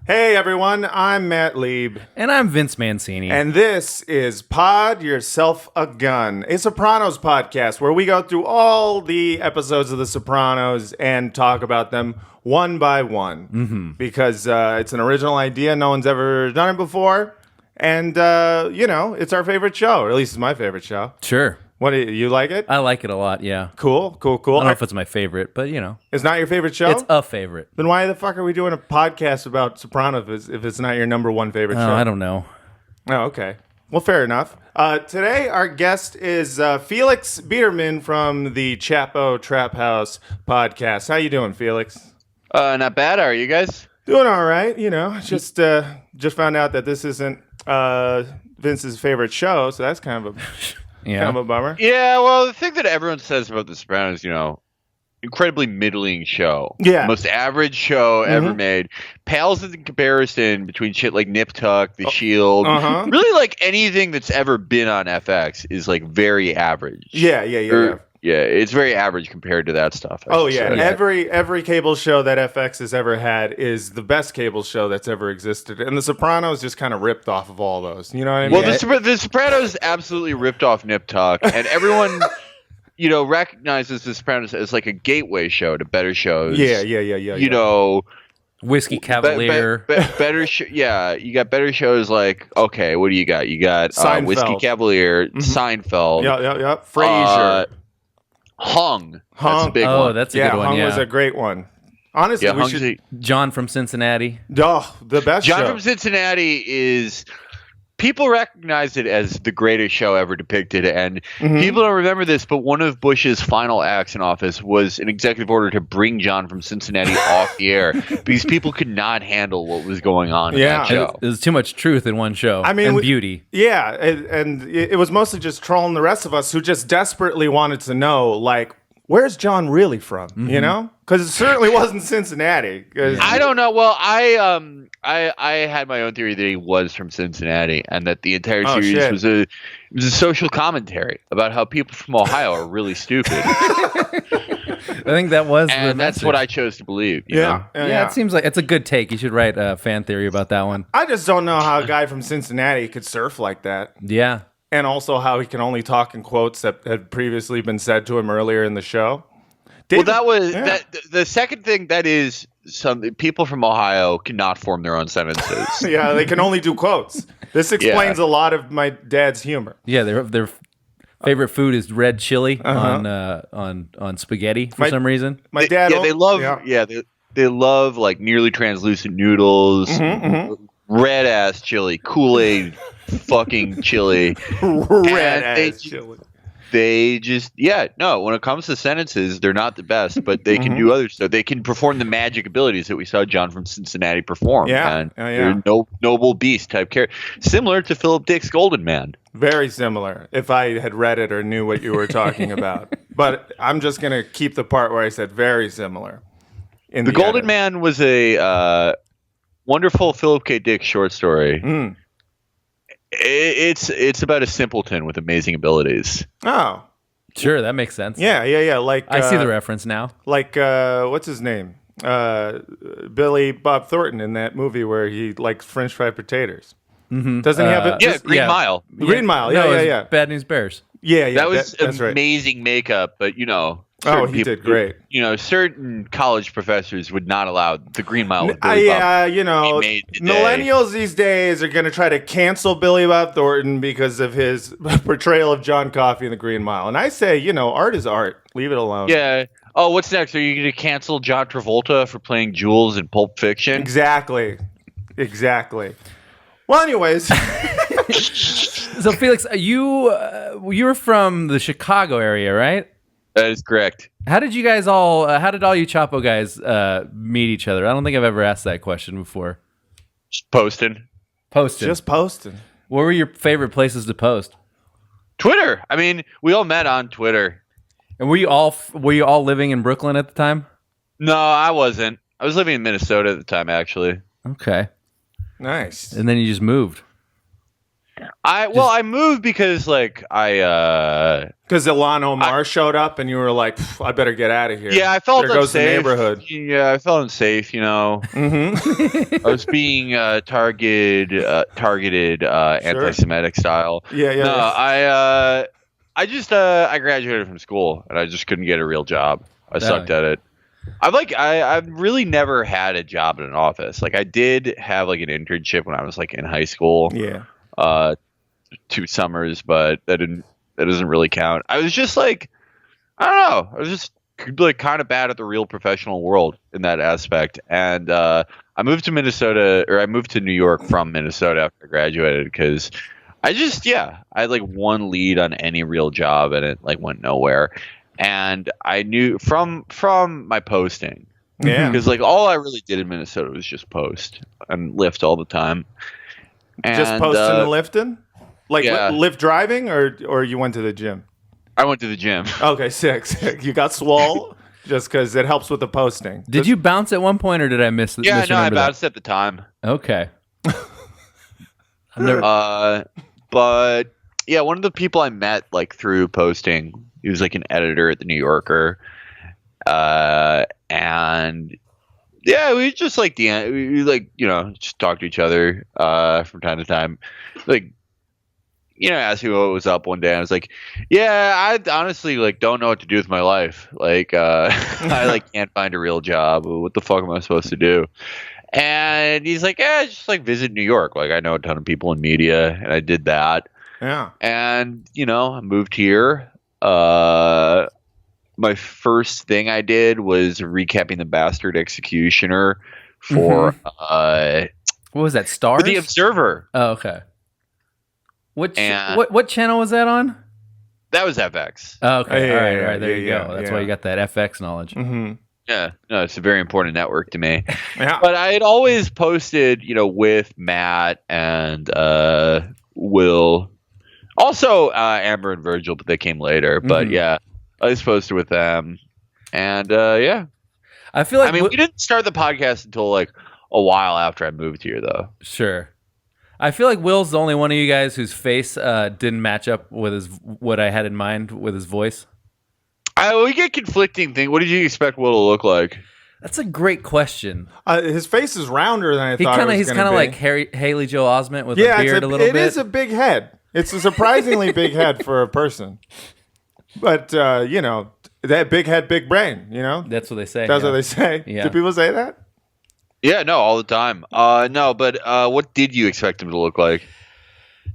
Hey everyone, I'm Matt Lieb. And I'm Vince Mancini. And this is Pod Yourself a Gun, a Sopranos podcast where we go through all the episodes of The Sopranos and talk about them one by one. Mm-hmm. Because it's an original idea, no one's ever done it before. And, it's our favorite show, or at least it's my favorite show. Sure. What, you like it? I like it a lot, yeah. Cool. I don't know if it's my favorite, but It's not your favorite show? It's a favorite. Then why the fuck are we doing a podcast about Sopranos if it's not your number one favorite show? I don't know. Oh, okay. Well, fair enough. Today, our guest is Felix Biederman from the Chapo Trap House podcast. How you doing, Felix? Not bad. How are you guys? Doing all right. Just found out that this isn't Vince's favorite show, so that's kind of a... Yeah. Kind of a bummer. Yeah, well, the thing that everyone says about The Sopranos, incredibly middling show. Yeah. Most average show ever made. Pales in comparison between shit like Nip Tuck, The Shield. Really, like, anything that's ever been on FX is, like, very average. Yeah. Yeah, it's very average compared to that stuff. Oh, yeah. Every cable show that FX has ever had is the best cable show that's ever existed. And The Sopranos just kind of ripped off of all those. You know what I mean? Well, The Sopranos absolutely ripped off Nip Tuck. And everyone, recognizes The Sopranos as like a gateway show to better shows. Yeah. Whiskey Cavalier. Better you got better shows like, okay, what do you got? You got Whiskey Cavalier, Seinfeld. Yeah. Frasier. Hung. That's a big one. Oh, that's a good one. Hung was a great one. Honestly, we should... John from Cincinnati. Oh, the best John show. from Cincinnati is... People recognize it as the greatest show ever depicted, and people don't remember this, but one of Bush's final acts in office was an executive order to bring John from Cincinnati off the air because people could not handle what was going on in that show. There's too much truth in one show. Beauty. Yeah, and it was mostly just trolling the rest of us who just desperately wanted to know, like, where's John really from? You know? Because it certainly wasn't Cincinnati. I don't know. Well, I had my own theory that he was from Cincinnati, and that the entire series was a social commentary about how people from Ohio are really stupid. I think that was, and that's what I chose to believe. You know? It seems like it's a good take. You should write a fan theory about that one. I just don't know how a guy from Cincinnati could surf like that. Yeah. And also how he can only talk in quotes that had previously been said to him earlier in the show. David, that was the second thing. That is, some people from Ohio cannot form their own sentences. Yeah, they can only do quotes. This explains a lot of my dad's humor. Yeah, their favorite food is red chili on spaghetti for some reason. My dad, they love they love like nearly translucent noodles, red ass chili, Kool-Aid fucking chili, red ass chili. They just, when it comes to sentences, they're not the best, but they can do other stuff. They can perform the magic abilities that we saw John from Cincinnati perform. And they're a noble beast type character. Similar to Philip Dick's Golden Man. Very similar, if I had read it or knew what you were talking about. But I'm just going to keep the part where I said very similar. The Golden Man was a wonderful Philip K. Dick short story. It's about a simpleton with amazing abilities. Oh, sure, that makes sense. Yeah. Like I see the reference now. Like what's his name? Billy Bob Thornton in that movie where he likes French fried potatoes. Doesn't he have it? Green Mile. Green Mile. Yeah. Bad News Bears. Yeah. That was amazing makeup, but he did great. Certain college professors would not allow the Green Mile. Millennials these days are going to try to cancel Billy Bob Thornton because of his portrayal of John Coffey in the Green Mile. And I say, art is art. Leave it alone. Yeah. Oh, what's next? Are you going to cancel John Travolta for playing Jules in Pulp Fiction? Exactly. Well, anyways. So, Felix, you were from the Chicago area, right? That is correct. How did all you Chapo guys meet each other? I don't think I've ever asked that question before. Just posting. Just posting. What were your favorite places to post? Twitter. I mean, we all met on Twitter. And were you all living in Brooklyn at the time? No, I wasn't. I was living in Minnesota at the time, actually. Okay. Nice. And then you just moved. I moved because like Because Ilhan Omar showed up and you were like, I better get out of here. Yeah, I felt there goes the unsafe. neighborhood. Yeah, I felt unsafe. I was being targeted anti-Semitic style. Yeah. No, I graduated from school and I just couldn't get a real job. I sucked at it. I've really never had a job in an office. Like I did have like an internship when I was like in high school. Yeah. 2 summers, but that doesn't really count. I was just like, I don't know. I was just like kind of bad at the real professional world in that aspect. And I moved to New York from Minnesota after I graduated because I had like one lead on any real job and it like went nowhere. And I knew from my posting, because like all I really did in Minnesota was just post and lift all the time. Just posting and lifting? Like lift driving or you went to the gym? I went to the gym. Okay, sick. You got swole just because it helps with the posting. Did you bounce at one point or did I miss that? Yeah, no, I bounced at the time. Okay. But yeah, one of the people I met like through posting, he was like an editor at the New Yorker. And yeah, we just like just talk to each other from time to time. Like, asked me what was up one day. I was like, yeah, I honestly like don't know what to do with my life. Like, I like can't find a real job. What the fuck am I supposed to do? And he's like, yeah, just like visit New York. Like, I know a ton of people in media, and I did that. Yeah. And I moved here. My first thing I did was recapping the Bastard Executioner for what was that? Stars? The Observer. Oh, okay. What channel was that on? That was FX. Oh, okay. Yeah, all right. There you go. That's why you got that FX knowledge. Mm-hmm. Yeah, no, it's a very important network to me. Yeah. But I had always posted, with Matt and Will, also Amber and Virgil, but they came later. But yeah, I just posted with them, and yeah. I feel like we didn't start the podcast until like a while after I moved here, though. Sure. I feel like Will's the only one of you guys whose face didn't match up with what I had in mind with his voice. We get conflicting things. What did you expect Will to look like? That's a great question. His face is rounder than I thought it was. He's kind of like Haley Joel Osment with a beard a little bit. It is a big head. It's a surprisingly big head for a person. But, that big head, big brain, That's what they say. That's what they say. Yeah. Do people say that? Yeah, no, all the time. No, but what did you expect him to look like?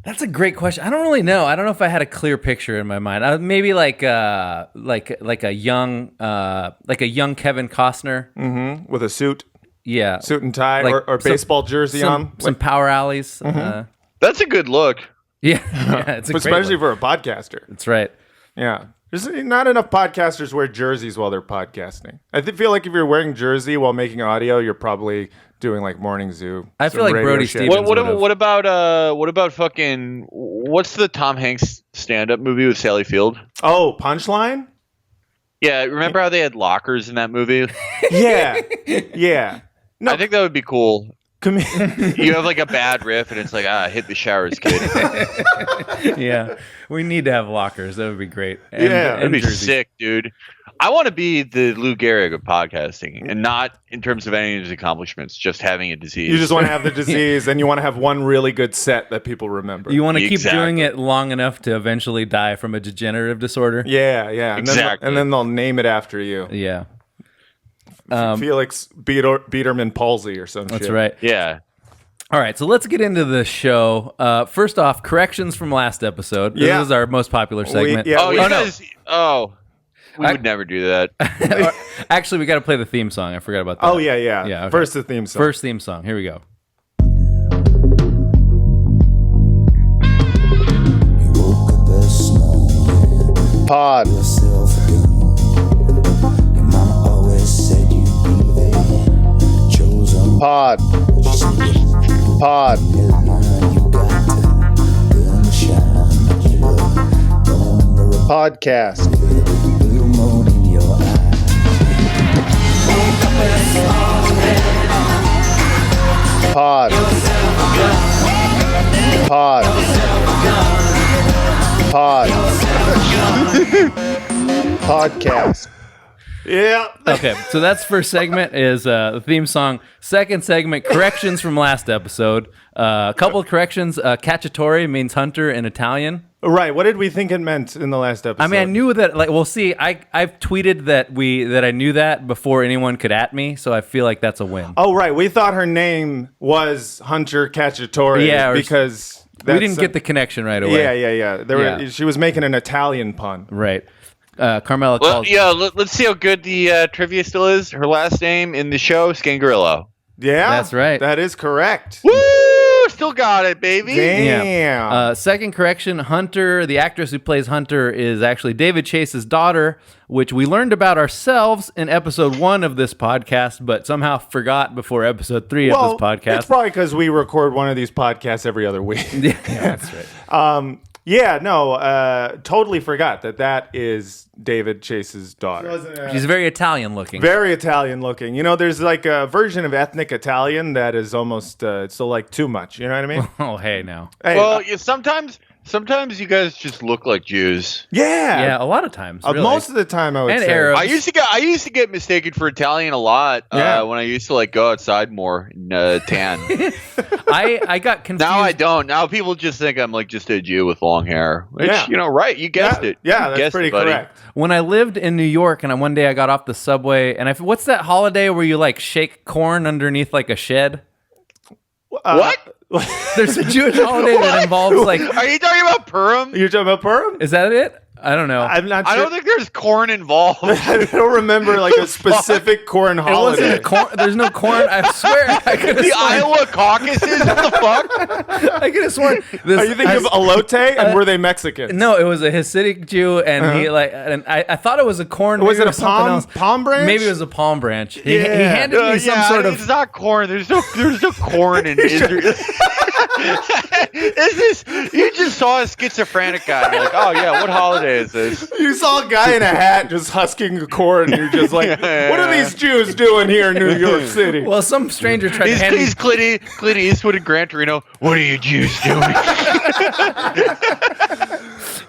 That's a great question. I don't really know. I don't know if I had a clear picture in my mind. Maybe like a young Kevin Costner, with a suit. Yeah, suit and tie, or baseball jersey on. Some power alleys. That's a good look. Yeah, it's a especially great look. for a podcaster. That's right. Yeah. There's not enough podcasters wear jerseys while they're podcasting. I feel like if you're wearing jersey while making audio, you're probably doing like Morning Zoo. I feel like Brody shit. Stevens. What about fucking what's the Tom Hanks stand-up movie with Sally Field? Oh, Punchline? Yeah, remember how they had lockers in that movie? Yeah. No, I think that would be cool. you You have like a bad riff and it's like, hit the showers, kid. Yeah, we need to have lockers. That would be great. That'd be sick, dude. I want to be the Lou Gehrig of podcasting, and not in terms of any of his accomplishments, just having a disease. You just want to have the disease, and you want to have one really good set that people remember. You want to keep doing it long enough to eventually die from a degenerative disorder. Yeah. Exactly. And then they'll name it after you. Yeah. Felix Biederman palsy or some shit. That's right. Yeah. All right, so let's get into the show. First off, corrections from last episode. This is our most popular segment. We would never do that. Actually, we got to play the theme song. I forgot about that. Oh, yeah. Okay. First the theme song. First theme song. Here we go. Pod. Pod. Podcast. Pod. Pod. Podcast. Yeah. Okay, so that's first segment is the theme song. Second segment, corrections from last episode. A couple of corrections. Cacciatore means hunter in Italian. Right. What did we think it meant in the last episode? I mean, I knew that. Like, well, see, I've tweeted that I knew that before anyone could at me, so I feel like that's a win. Oh, right. We thought her name was Hunter Cacciatore. Yeah, because we didn't get the connection right away. Yeah. She was making an Italian pun. Right. Carmela calls. Let's see how good the trivia still is. Her last name in the show, Scangarillo. Yeah, that's right. That is correct. Woo! Still got it, baby. Damn. Yeah. Second correction, Hunter, the actress who plays Hunter, is actually David Chase's daughter, which we learned about ourselves in episode 1 of this podcast, but somehow forgot before episode 3 of this podcast. It's probably because we record one of these podcasts every other week. Yeah, that's right. Totally forgot that is David Chase's daughter. She's very Italian looking. Very Italian looking. You know, there's like a version of ethnic Italian that is almost still like too much. You know what I mean? Oh, hey, now. Hey, Well, sometimes you guys just look like Jews. Yeah, a lot of times. Really. Most of the time, I would And say. Arabs. I used to get mistaken for Italian a lot when I used to like go outside more and tan. I got confused. Now I don't. Now people just think I'm like just a Jew with long hair. Which, Yeah. right? You guessed it. Yeah, You that's guessed pretty it, buddy. correct. When I lived in New York, and one day I got off the subway, and what's that holiday where you like shake corn underneath like a shed? What? There's a Jewish holiday that involves like. Are you talking about Purim? You're talking about Purim? Is that it? I don't know. I'm not sure. I don't think there's corn involved. I don't remember like a specific corn It holiday. wasn't a corn. There's no corn. I swear. I could have The sworn. Iowa caucuses? What the fuck? I could have sworn. This, Are you thinking of elote? And were they Mexican? No, it was a Hasidic Jew, and he and I thought it was a corn. Was maybe it a something else. palm branch? Maybe it was a palm branch. He Yeah. handed me some sort of. It's not corn. There's no corn in Israel. You just saw a schizophrenic guy. And you're like, oh yeah, what holiday is this? You saw a guy in a hat just husking a corn, and you're just like, what are these Jews doing here in New York City? Well, some stranger tried to hand me. He's Clint Eastwood and Gran Torino. What are you Jews doing?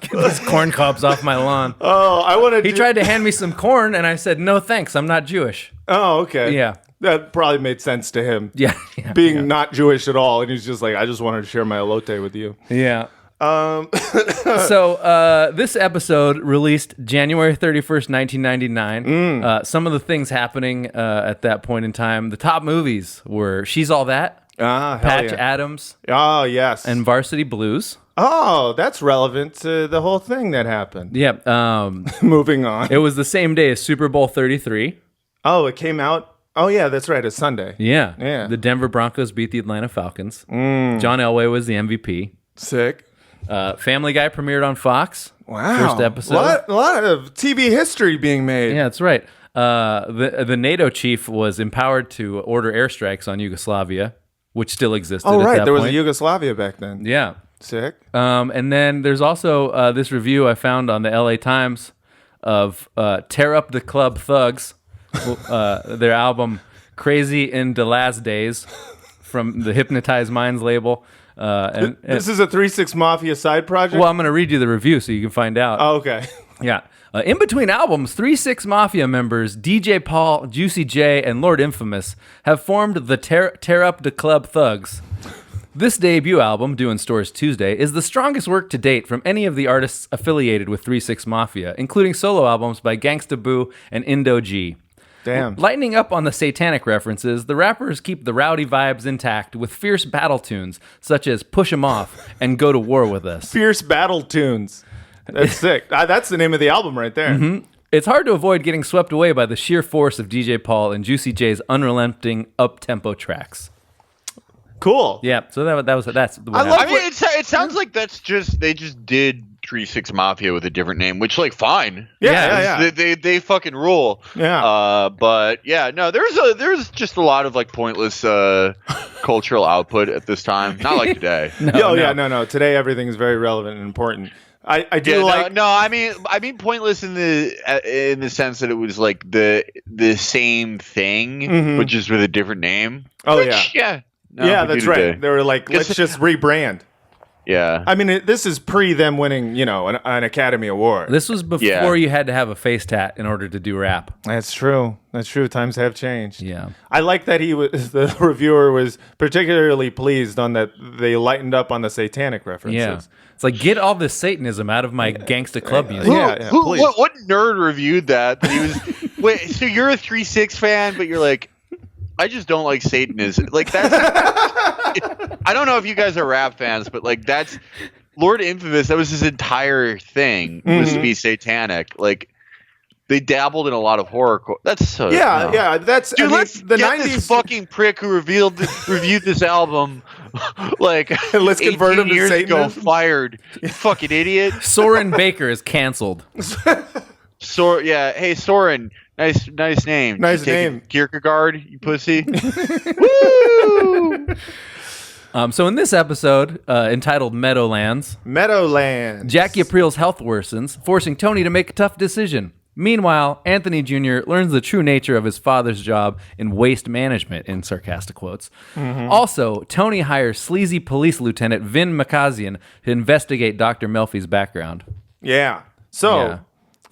Get these corn cobs off my lawn. Oh, I want to. He tried to hand me some corn, and I said, "No, thanks. I'm not Jewish." Oh, okay. Yeah. That probably made sense to him. Yeah. Being not Jewish at all, and he's just like, I just wanted to share my elote with you. Yeah. So this episode released January 31st, 1999. Some of the things happening at that point in time. The top movies were She's All That, Patch Adams, Oh, yes. and Varsity Blues. Oh, that's relevant to the whole thing that happened. Yeah. Moving on. It was the same day as Super Bowl 33. Oh, it came out. Oh, yeah, that's right. It's Sunday. Yeah. Yeah. The Denver Broncos beat the Atlanta Falcons. John Elway was the MVP. Sick. Family Guy premiered on Fox. Wow. First episode. A lot of TV history being made. Yeah, that's right. The NATO chief was empowered to order airstrikes on Yugoslavia, which still existed Oh, at right. that There was a point. Yugoslavia back then. Yeah. Sick. And then there's also this review I found on the LA Times of Tear Up the Club Thugs, their album Crazy in the Last Days from the Hypnotized Minds label. And This is a 3-6 Mafia side project? well, I'm going to read you the review so you can find out. Oh, okay. Yeah. In between albums, 3-6 Mafia members DJ Paul, Juicy J, and Lord Infamous have formed the Tear Up the Club Thugs. This debut album, due in stores Tuesday, is the strongest work to date from any of the artists affiliated with 3-6 Mafia, including solo albums by Gangsta Boo and Indo G. Damn. Lightening up on the satanic references, the rappers keep the rowdy vibes intact with fierce battle tunes such as Push 'Em Off and Go to War With Us. Fierce Battle Tunes. That's sick. That's the name of the album right there. Mm-hmm. It's hard to avoid getting swept away by the sheer force of DJ Paul and Juicy J's unrelenting up-tempo tracks. Cool. Yeah, so that's what I love- I mean, it sounds like they just did 3-6 Mafia with a different name, which like fine. Yeah. They fucking rule. Yeah. But yeah, no, there's just a lot of like pointless cultural output at this time. Not like today. No. Today everything is very relevant and important. I do I mean pointless in the sense that it was like the same thing, but just with a different name. Oh, Which, yeah. No, Yeah, we do that's right. today. They were like, let's just rebrand. Yeah. I mean, this is pre them winning, an Academy Award. This was before you had to have a face tat in order to do rap. That's true. That's true. Times have changed. Yeah. I like that the reviewer was particularly pleased on that they lightened up on the satanic references. Yeah. It's like, get all this Satanism out of my gangsta club music. Yeah, please. What nerd reviewed that? He was wait. So you're a 3-6 fan, but you're like, I just don't like Satanism. Like that's. I don't know if you guys are rap fans, but like that's Lord Infamous. That was his entire thing was to be satanic. Like they dabbled in a lot of horror. That's so. Yeah, no. yeah. That's Dude, let's the get 90s. this fucking prick who reviewed this album like Let's convert him to 18 years ago. Satanism. Fired. You fucking idiot. Soren Baker is canceled. Hey Soren, nice name. Nice You taking name. Kierkegaard, you pussy. Woo! So in this episode, entitled Meadowlands, Jackie April's health worsens, forcing Tony to make a tough decision. Meanwhile, Anthony Jr. learns the true nature of his father's job in waste management, in sarcastic quotes. Also, Tony hires sleazy police lieutenant Vin Makazian to investigate Dr. Melfi's background. Yeah. So, Yeah.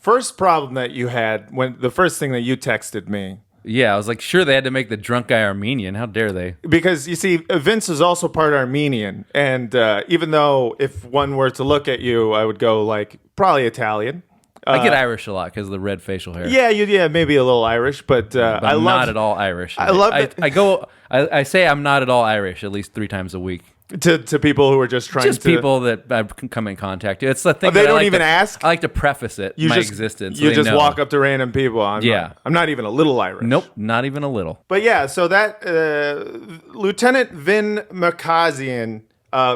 first problem that you had when the first thing that you texted me. Yeah, I was like, sure, they had to make the drunk guy Armenian. How dare they? Because you see, Vince is also part Armenian, and even though if one were to look at you, I would go like probably Italian. I get Irish a lot because of the red facial hair. Yeah, maybe a little Irish, but But I I'm love not at all Irish. I love that- I say I'm not at all Irish at least 3 times a week. to people who are just trying Just to people that I've come in contact with. It's the thing. they that I don't like even to- ask? I like to preface it, my existence. so You they just know. walk up to random people. I'm not even a little Irish. Nope, not even a little. But yeah, so that Lieutenant Vin Makazian,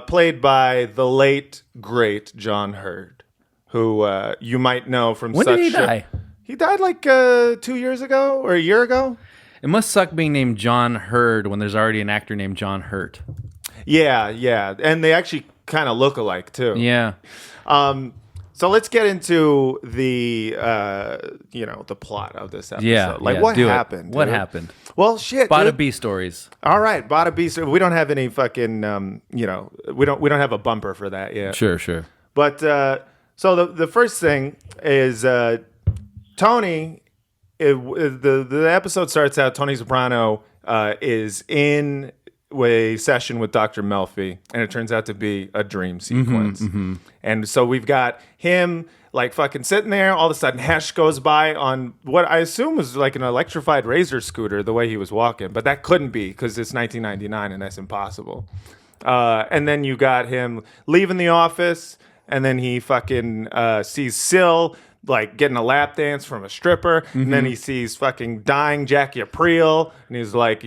played by the late great John Hurd, who you might know from When such. did he die? He died like 2 years ago or a year ago. It must suck being named John Hurd when there's already an actor named John Hurt. Yeah, and they actually kind of look alike too. Yeah. So let's get into the the plot of this episode. Yeah. What happened? What dude? happened? Well, shit. Bada dude. B stories. All right, Bada B. So we don't have any fucking we don't have a bumper for that yet. Sure. But so the first thing is Tony. The episode starts out. Tony Soprano is in a session with Dr. Melfi, and it turns out to be a dream sequence. And so we've got him like fucking sitting there. All of a sudden, Hesh goes by on what I assume was like an electrified razor scooter, the way he was walking, but that couldn't be because it's 1999 and that's impossible. And then you got him leaving the office, and then he fucking sees Syl like getting a lap dance from a stripper, and then he sees fucking dying Jackie Aprile, and he's like,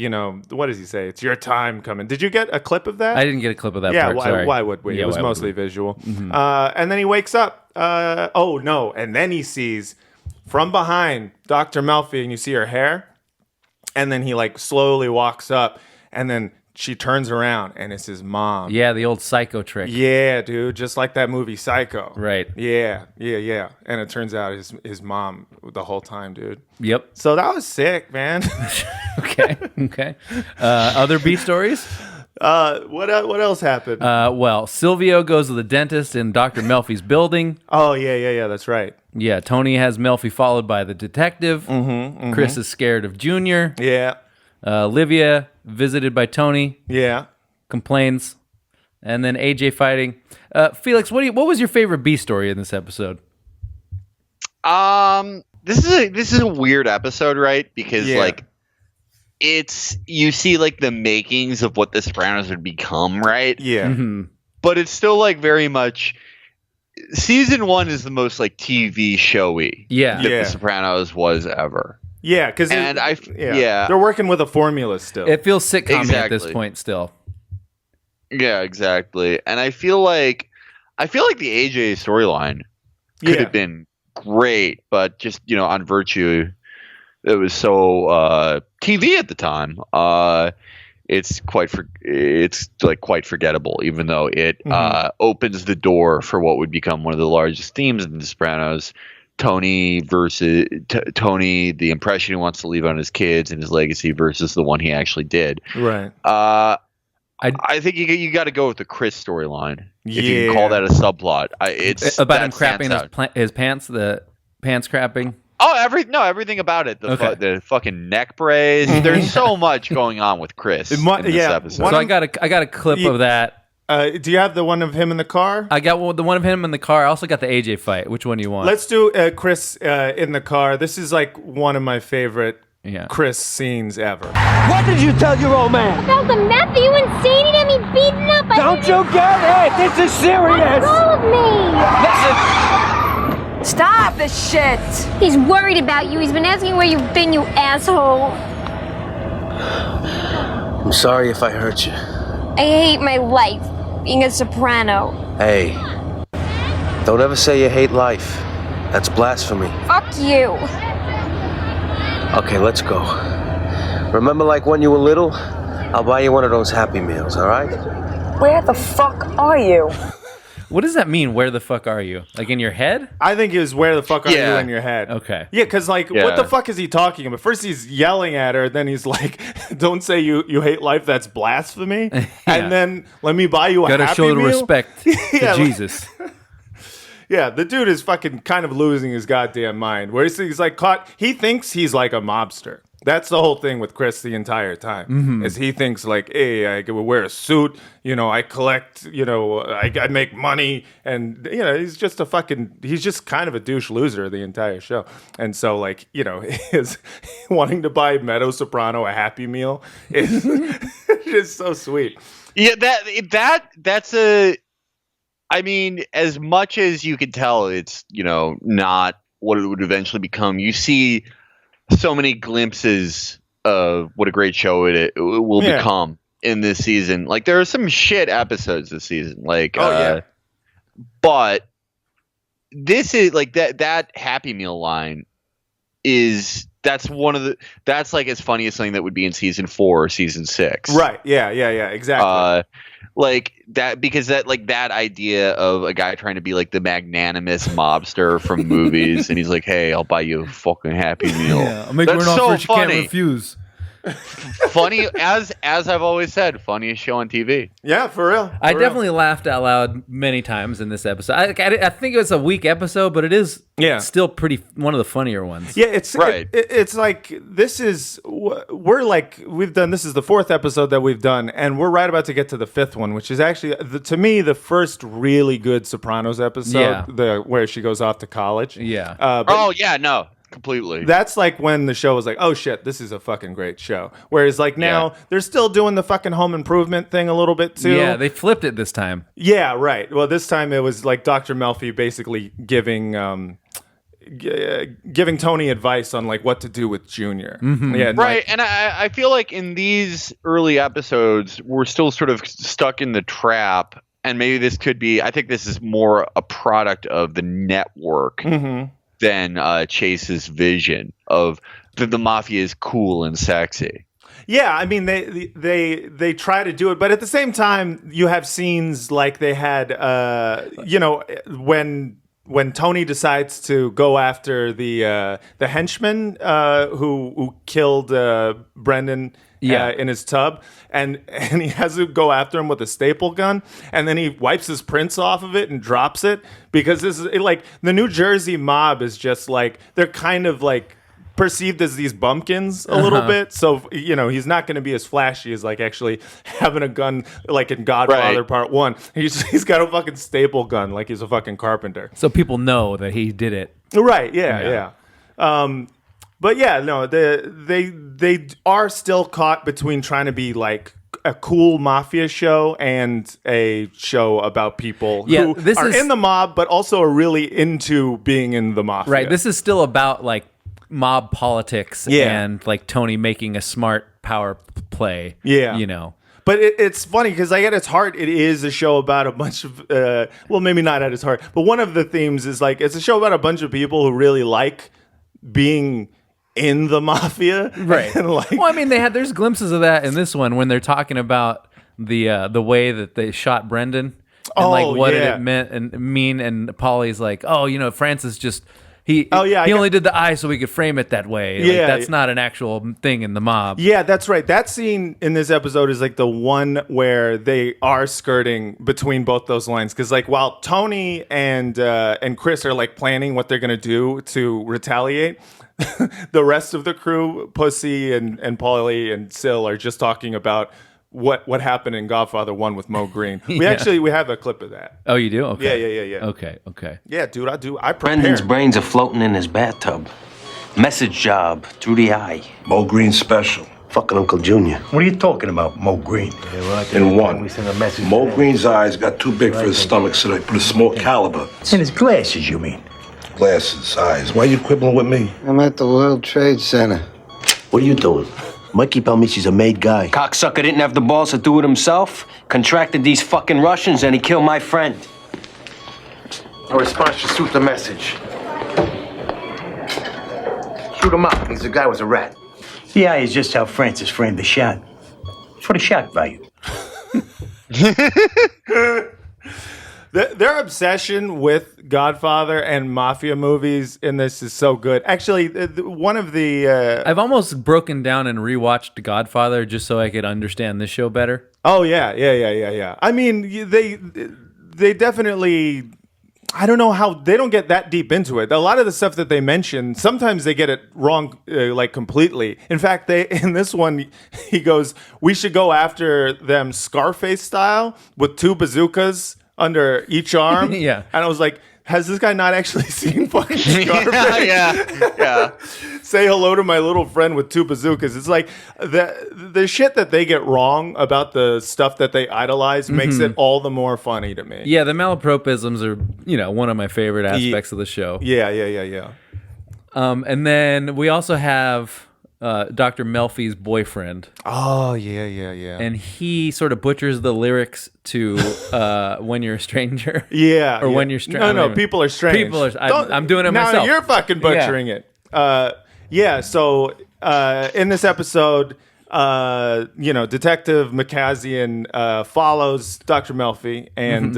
what does he say? It's your time coming. Did you get a clip of that? I didn't get a clip of that Yeah, part. Sorry. why would we? Yeah, It was why would mostly we? visual. And then he wakes up. Oh no! And then he sees from behind Dr. Melfi, and you see her hair, and then he like slowly walks up, and then she turns around, and it's his mom. Yeah, the old psycho trick. Yeah, dude, just like that movie Psycho. Right. Yeah. And it turns out his mom the whole time, dude. Yep. So that was sick, man. Okay. Other B stories? What else happened? Well, Silvio goes to the dentist in Dr. Melfi's building. Oh yeah. That's right. Yeah, Tony has Melfi followed by the detective. Chris is scared of Junior. Yeah. Livia, visited by Tony, Yeah. complains. And then AJ fighting. Felix, what was your favorite B story in this episode? This is a weird episode, right? Because like you see like the makings of what the Sopranos would become, right? Yeah. But it's still like very much season 1 is the most like TV showy Yeah. that the Sopranos was ever. Yeah, because they're working with a formula still. It feels sitcom at this Exactly. point still. Yeah, exactly. And I feel like the AJ storyline could have been great, but just on virtue, it was so TV at the time. It's quite forgettable, even though it opens the door for what would become one of the largest themes in The Sopranos. Tony versus Tony, the impression he wants to leave on his kids and his legacy versus the one he actually did. Right. I think you got to go with the Chris storyline. If you Yeah. can call that a subplot. It's About him that stands crapping out. his pants, the pants crapping. Oh, everything about it. The fucking neck brace. There's so much going on with Chris in this episode. So I got a clip of that. Do you have the one of him in the car? I got the one of him in the car. I also got the AJ fight. Which one do you want? Let's do Chris in the car. This is like one of my favorite Chris scenes ever. What did you tell your old man? About the meth? Are you insane? He had me beaten up. Don't you get it? This is serious. Let go of me. Listen. Stop this shit! He's worried about you. He's been asking where you've been, you asshole. I'm sorry if I hurt you. I hate my life, being a soprano. Hey, don't ever say you hate life. That's blasphemy. Fuck you. Okay, let's go. Remember like when you were little? I'll buy you one of those Happy Meals, all right? Where the fuck are you? What does that mean? Where the fuck are you? Like in your head? I think it was where the fuck are you in your head? Okay. Yeah, because what the fuck is he talking about? First he's yelling at her, then he's like, don't say you hate life, that's blasphemy. And then let me buy you a Gotta Happy show the Meal. respect to Jesus. Yeah, the dude is fucking kind of losing his goddamn mind. Where he's like he thinks he's like a mobster. That's the whole thing with Chris the entire time. Is he thinks like, hey, I can wear a suit, I collect, I make money, and he's just kind of a douche loser the entire show. And so like, his wanting to buy Meadow Soprano a Happy Meal is just so sweet. Yeah, that's I mean, as much as you can tell, it's not what it would eventually become. You see so many glimpses of what a great show it will become in this season. Like there are some shit episodes this season. Like, but this is like that Happy Meal line that's like as funny as something that would be in season 4 or season 6. Right. Yeah. Exactly. Like that, because that idea of a guy trying to be like the magnanimous mobster from movies, and he's like, "Hey, I'll buy you a fucking Happy Meal." Yeah, I'll make her an offer she can't refuse. Funny as I've always said, funniest show on TV. Yeah, for real. I definitely laughed out loud many times in this episode. I think it was a weak episode, but it is still pretty one of the funnier ones. Yeah, it's right. It's like this is this is the 4th episode that we've done, and we're right about to get to the 5th one, which is actually to me the first really good Sopranos episode, where she goes off to college. Yeah. Completely. That's like when the show was like, oh shit, this is a fucking great show. Whereas like now they're still doing the fucking home improvement thing a little bit too. Yeah, they flipped it this time. Yeah, right. Well, this time it was like Dr. Melfi basically giving Tony advice on like what to do with Junior. Mm-hmm. Yeah, right. And I feel like in these early episodes, we're still sort of stuck in the trap. And maybe this could be, I think this is more a product of the network. Than Chase's vision of the mafia is cool and sexy. Yeah, I mean they try to do it, but at the same time, you have scenes like they had, when Tony decides to go after the henchman who killed Brendan. In his tub, and he has to go after him with a staple gun, and then he wipes his prints off of it and drops it, because this is like the New Jersey mob is just like they're kind of like perceived as these bumpkins a little bit, so he's not going to be as flashy as like actually having a gun like in Godfather Part 1. He's got a fucking staple gun like he's a fucking carpenter, so people know that he did it. Right? Yeah. But yeah, no, they are still caught between trying to be like a cool mafia show and a show about people who are in the mob, but also are really into being in the mafia. Right. This is still about like mob politics and like Tony making a smart power play. Yeah. But it's funny because like at its heart, it is a show about a bunch of, well, maybe not at its heart, but one of the themes is like, it's a show about a bunch of people who really like being in the mafia, right? And like, well, I mean, there's glimpses of that in this one when they're talking about the way that they shot Brendan and like what it meant and mean. And Paulie's like, oh, Francis He I only did the eye so we could frame it that way. Yeah, that's not an actual thing in the mob. Yeah, that's right. That scene in this episode is like the one where they are skirting between both those lines. Because like while Tony and Chris are like planning what they're gonna do to retaliate, the rest of the crew, Pussy and Paulie and Sil, are just talking about what happened in Godfather 1 with Mo Green. We have a clip of that. Oh, you do? Okay. Yeah. Okay. Yeah, dude, I Brendan's prepared. brains are floating in his bathtub. Message job through the eye. Mo Green special. Fucking Uncle Junior. What are you talking about, Mo Green? In one, Mo Green's eyes got too big for his stomach, so they put a small caliber. In his glasses, you mean? Glasses, eyes. Why are you quibbling with me? I'm at the World Trade Center. What are you doing? Mikey told me she's a made guy. Cocksucker didn't have the balls to do it himself. Contracted these fucking Russians and he killed my friend. A response should suit the message. Shoot him up. The guy was a rat. The eye is just how Francis framed the shot. For the shock value. Their obsession with Godfather and mafia movies in this is so good. Actually, one of the I've almost broken down and rewatched Godfather just so I could understand this show better. oh yeah. I mean, they definitely. I don't know how they don't get that deep into it. A lot of the stuff that they mention, sometimes they get it wrong, like completely. In fact, in this one, he goes, "We should go after them Scarface style with 2 bazookas under each arm." Yeah. And I was like, has this guy not actually seen fucking Scarface? yeah. Say hello to my little friend with 2 bazookas. It's like the shit that they get wrong about the stuff that they idolize makes it all the more funny to me. Yeah, the malapropisms are, one of my favorite aspects of the show. Yeah. And then we also have Dr. Melfi's boyfriend. Oh, yeah. And he sort of butchers the lyrics to When You're a Stranger. Yeah. Or When You're Strange. No, people are strange. People are. I'm doing it now myself. You're fucking butchering it. So in this episode, Detective Makazian follows Dr. Melfi and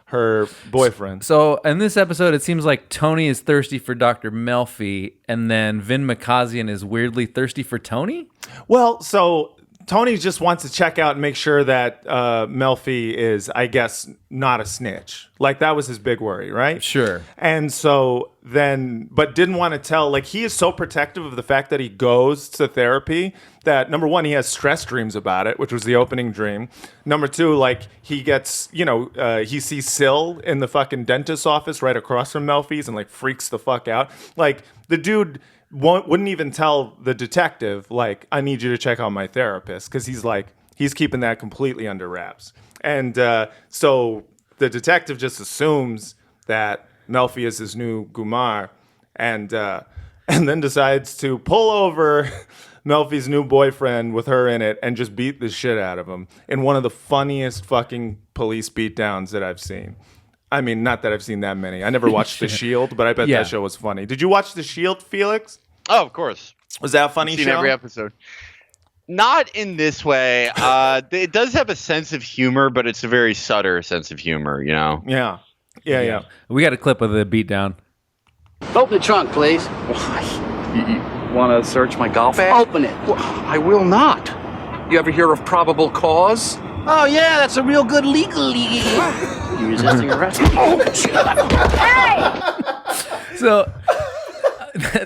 her boyfriend. So in this episode, it seems like Tony is thirsty for Dr. Melfi, and then Vin Makazian is weirdly thirsty for Tony? Well, so Tony just wants to check out and make sure that Melfi is, I guess, not a snitch. Like, that was his big worry, right? Sure. And so then, but didn't want to tell, like, he is so protective of the fact that he goes to therapy that, number one, he has stress dreams about it, which was the opening dream. Number two, like, he gets, he sees Sil in the fucking dentist's office right across from Melfi's and, like, freaks the fuck out. Like, the dude wouldn't even tell the detective, like, I need you to check on my therapist, because he's keeping that completely under wraps. And so the detective just assumes that Melfi is his new Gumar, and then decides to pull over Melfi's new boyfriend with her in it and just beat the shit out of him in one of the funniest fucking police beatdowns that I've seen. I mean, not that I've seen that many. I never watched The Shield, but I bet that show was funny. Did you watch The Shield, Felix? Oh, of course. Was that a funny Seen show? every episode. Not in this way. It does have a sense of humor, but it's a very subtle sense of humor, Yeah. We got a clip of the beatdown. Open the trunk, please. You want to search my golf bag? Open it. I will not. You ever hear of probable cause? Oh, yeah, that's a real good legal. You resisting arrest? So,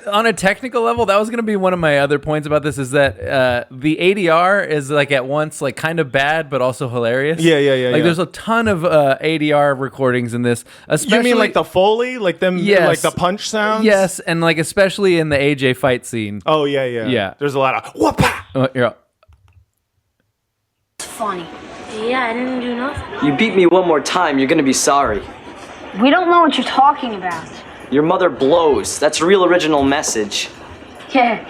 on a technical level, that was going to be one of my other points about this, is that the ADR is like at once like kind of bad, but also hilarious. Yeah. Like there's a ton of ADR recordings in this. Especially, You mean like the Foley? Like them, Yes. like the punch sounds? Yes, and like especially in the AJ fight scene. Oh, yeah. There's a lot of whoop-ah! Here, Funny. Yeah, I didn't do nothing. You beat me one more time, you're gonna be sorry. We don't know what you're talking about. Your mother blows. That's a real original message. Yeah,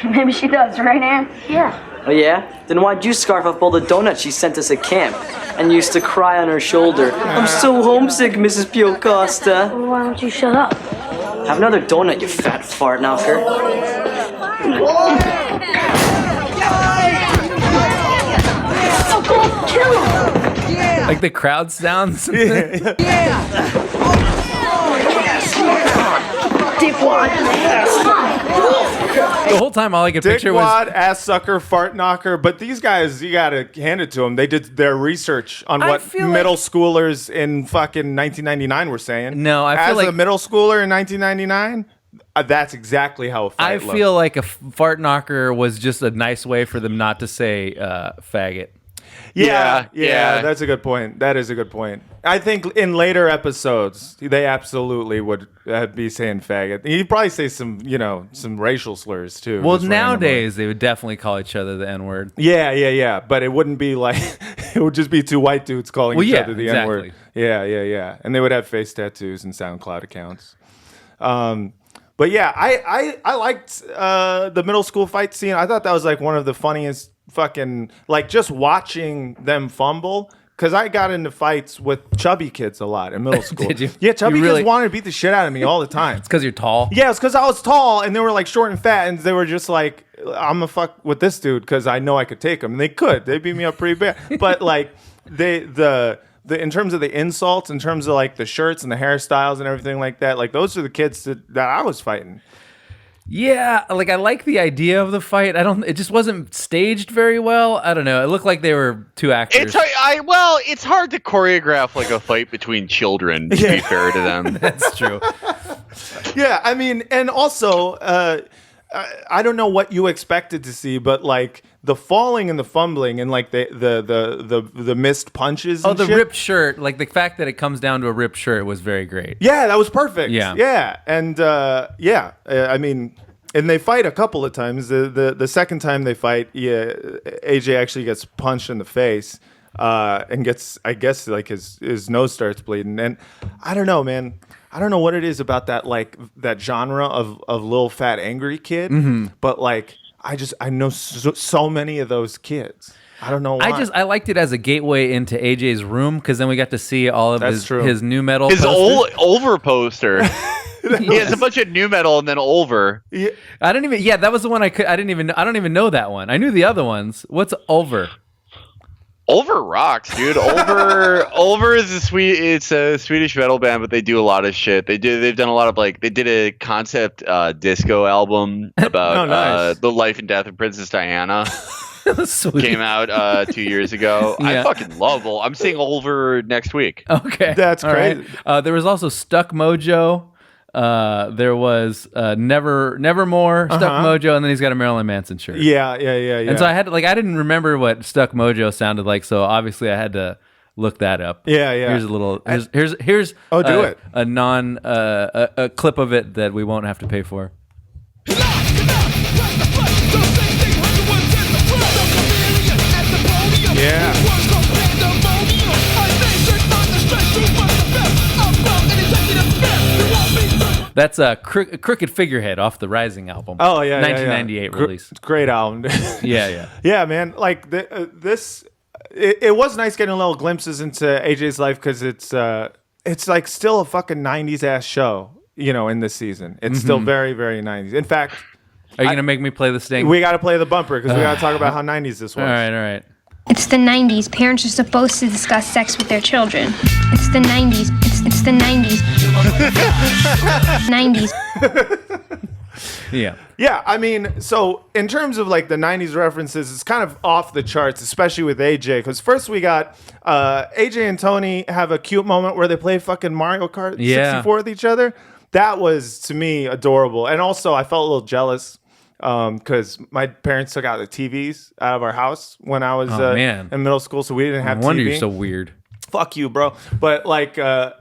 maybe she does, right, Ann? Yeah. Oh yeah? Then why'd you scarf up all the donuts she sent us at camp and used to cry on her shoulder? I'm so homesick, Mrs. Piocosta. Well, why don't you shut up? Have another donut, you fat fart knocker. like the crowd sounds. dickwad. The whole time, all I could picture Dickwad, was ass sucker, fart knocker. But these guys, you gotta hand it to them. They did their research on what feel middle schoolers in fucking 1999 were saying. No, I feel as like a middle schooler in 1999, that's exactly how a fight I looked. feel like a fart knocker was just a nice way for them not to say faggot. Yeah, Yeah. that's a good point. That is a good point. I think in later episodes, they absolutely would be saying faggot. He'd probably say some racial slurs too. Well, just randomly. nowadays they would definitely call each other the N-word. Yeah. But it wouldn't be like it would just be two white dudes calling each other the exactly. N-word. Yeah. And they would have face tattoos and SoundCloud accounts. But yeah, I liked the middle school fight scene. I thought that was like one of the funniest fucking, like, just watching them fumble. Because I got into fights with chubby kids a lot in middle school. Did you? Yeah, chubby You really- kids wanted to beat the shit out of me all the time. It's because you're tall. Yeah, it's because I was tall and they were like short and fat, and they were just like, I'm gonna fuck with this dude because I know I could take him. And they could. They beat me up pretty bad. But like the in terms of the insults, in terms of like the shirts and the hairstyles and everything like that, like those are the kids that I was fighting. Yeah, like I like the idea of the fight. It just wasn't staged very well. I don't know. It looked like they were two actors. It's hard to choreograph like a fight between children, to be fair to them. That's true. Yeah, I mean, and also, I don't know what you expected to see, but like the falling and the fumbling and like the missed punches. Oh, and the shit. ripped shirt. Like the fact that it comes down to a ripped shirt was very great. Yeah, that was perfect. Yeah. And I mean, and they fight a couple of times. The second time they fight, AJ actually gets punched in the face. And gets, I guess, like his nose starts bleeding. And I don't know, man. I don't know what it is about that, like that genre of little fat angry kid. Mm-hmm. But like, I know so many of those kids. I don't know why. I liked it as a gateway into AJ's room because then we got to see all of his new metal. His posters. Ulver poster. He has a bunch of new metal and then Ulver. Yeah. I didn't even. Yeah, that was the one I don't even know that one. I knew the other ones. What's Ulver? Ulver rocks, dude. Ulver is it's a Swedish metal band, but they do a lot of shit. They've done a lot of they did a concept disco album about the life and death of Princess Diana. Sweet. Came out 2 years ago. Yeah. I fucking love Ulver. I'm seeing Ulver next week. Okay, that's all crazy. Right. There was also Stuck Mojo. There was Nevermore, Stuck Mojo, and then he's got a Marilyn Manson shirt. Yeah. And so I had I didn't remember what Stuck Mojo sounded like, so obviously I had to look that up. Yeah. Here's a little. Here's do it. A clip of it that we won't have to pay for. Yeah. That's a Crooked Figurehead off the Rising album. Oh yeah, 1998 release. Great album. Yeah. Yeah, man. Like this, it was nice getting little glimpses into AJ's life because it's like still a fucking 90s ass show. In this season, it's still very, very 90s. In fact, are you gonna make me play the sting? We got to play the bumper because we got to talk about how 90s this was. All right. It's the 90s. Parents are supposed to discuss sex with their children. It's the 90s. It's the 90s. 90s. Yeah. Yeah, I mean, so in terms of like the 90s references, it's kind of off the charts, especially with AJ. Because first we got AJ and Tony have a cute moment where they play fucking Mario Kart 64 with each other. That was, to me, adorable. And also, I felt a little jealous because my parents took out the TVs out of our house when I was in middle school, so we didn't have No wonder TV. you're so weird. Fuck you, bro. But like, so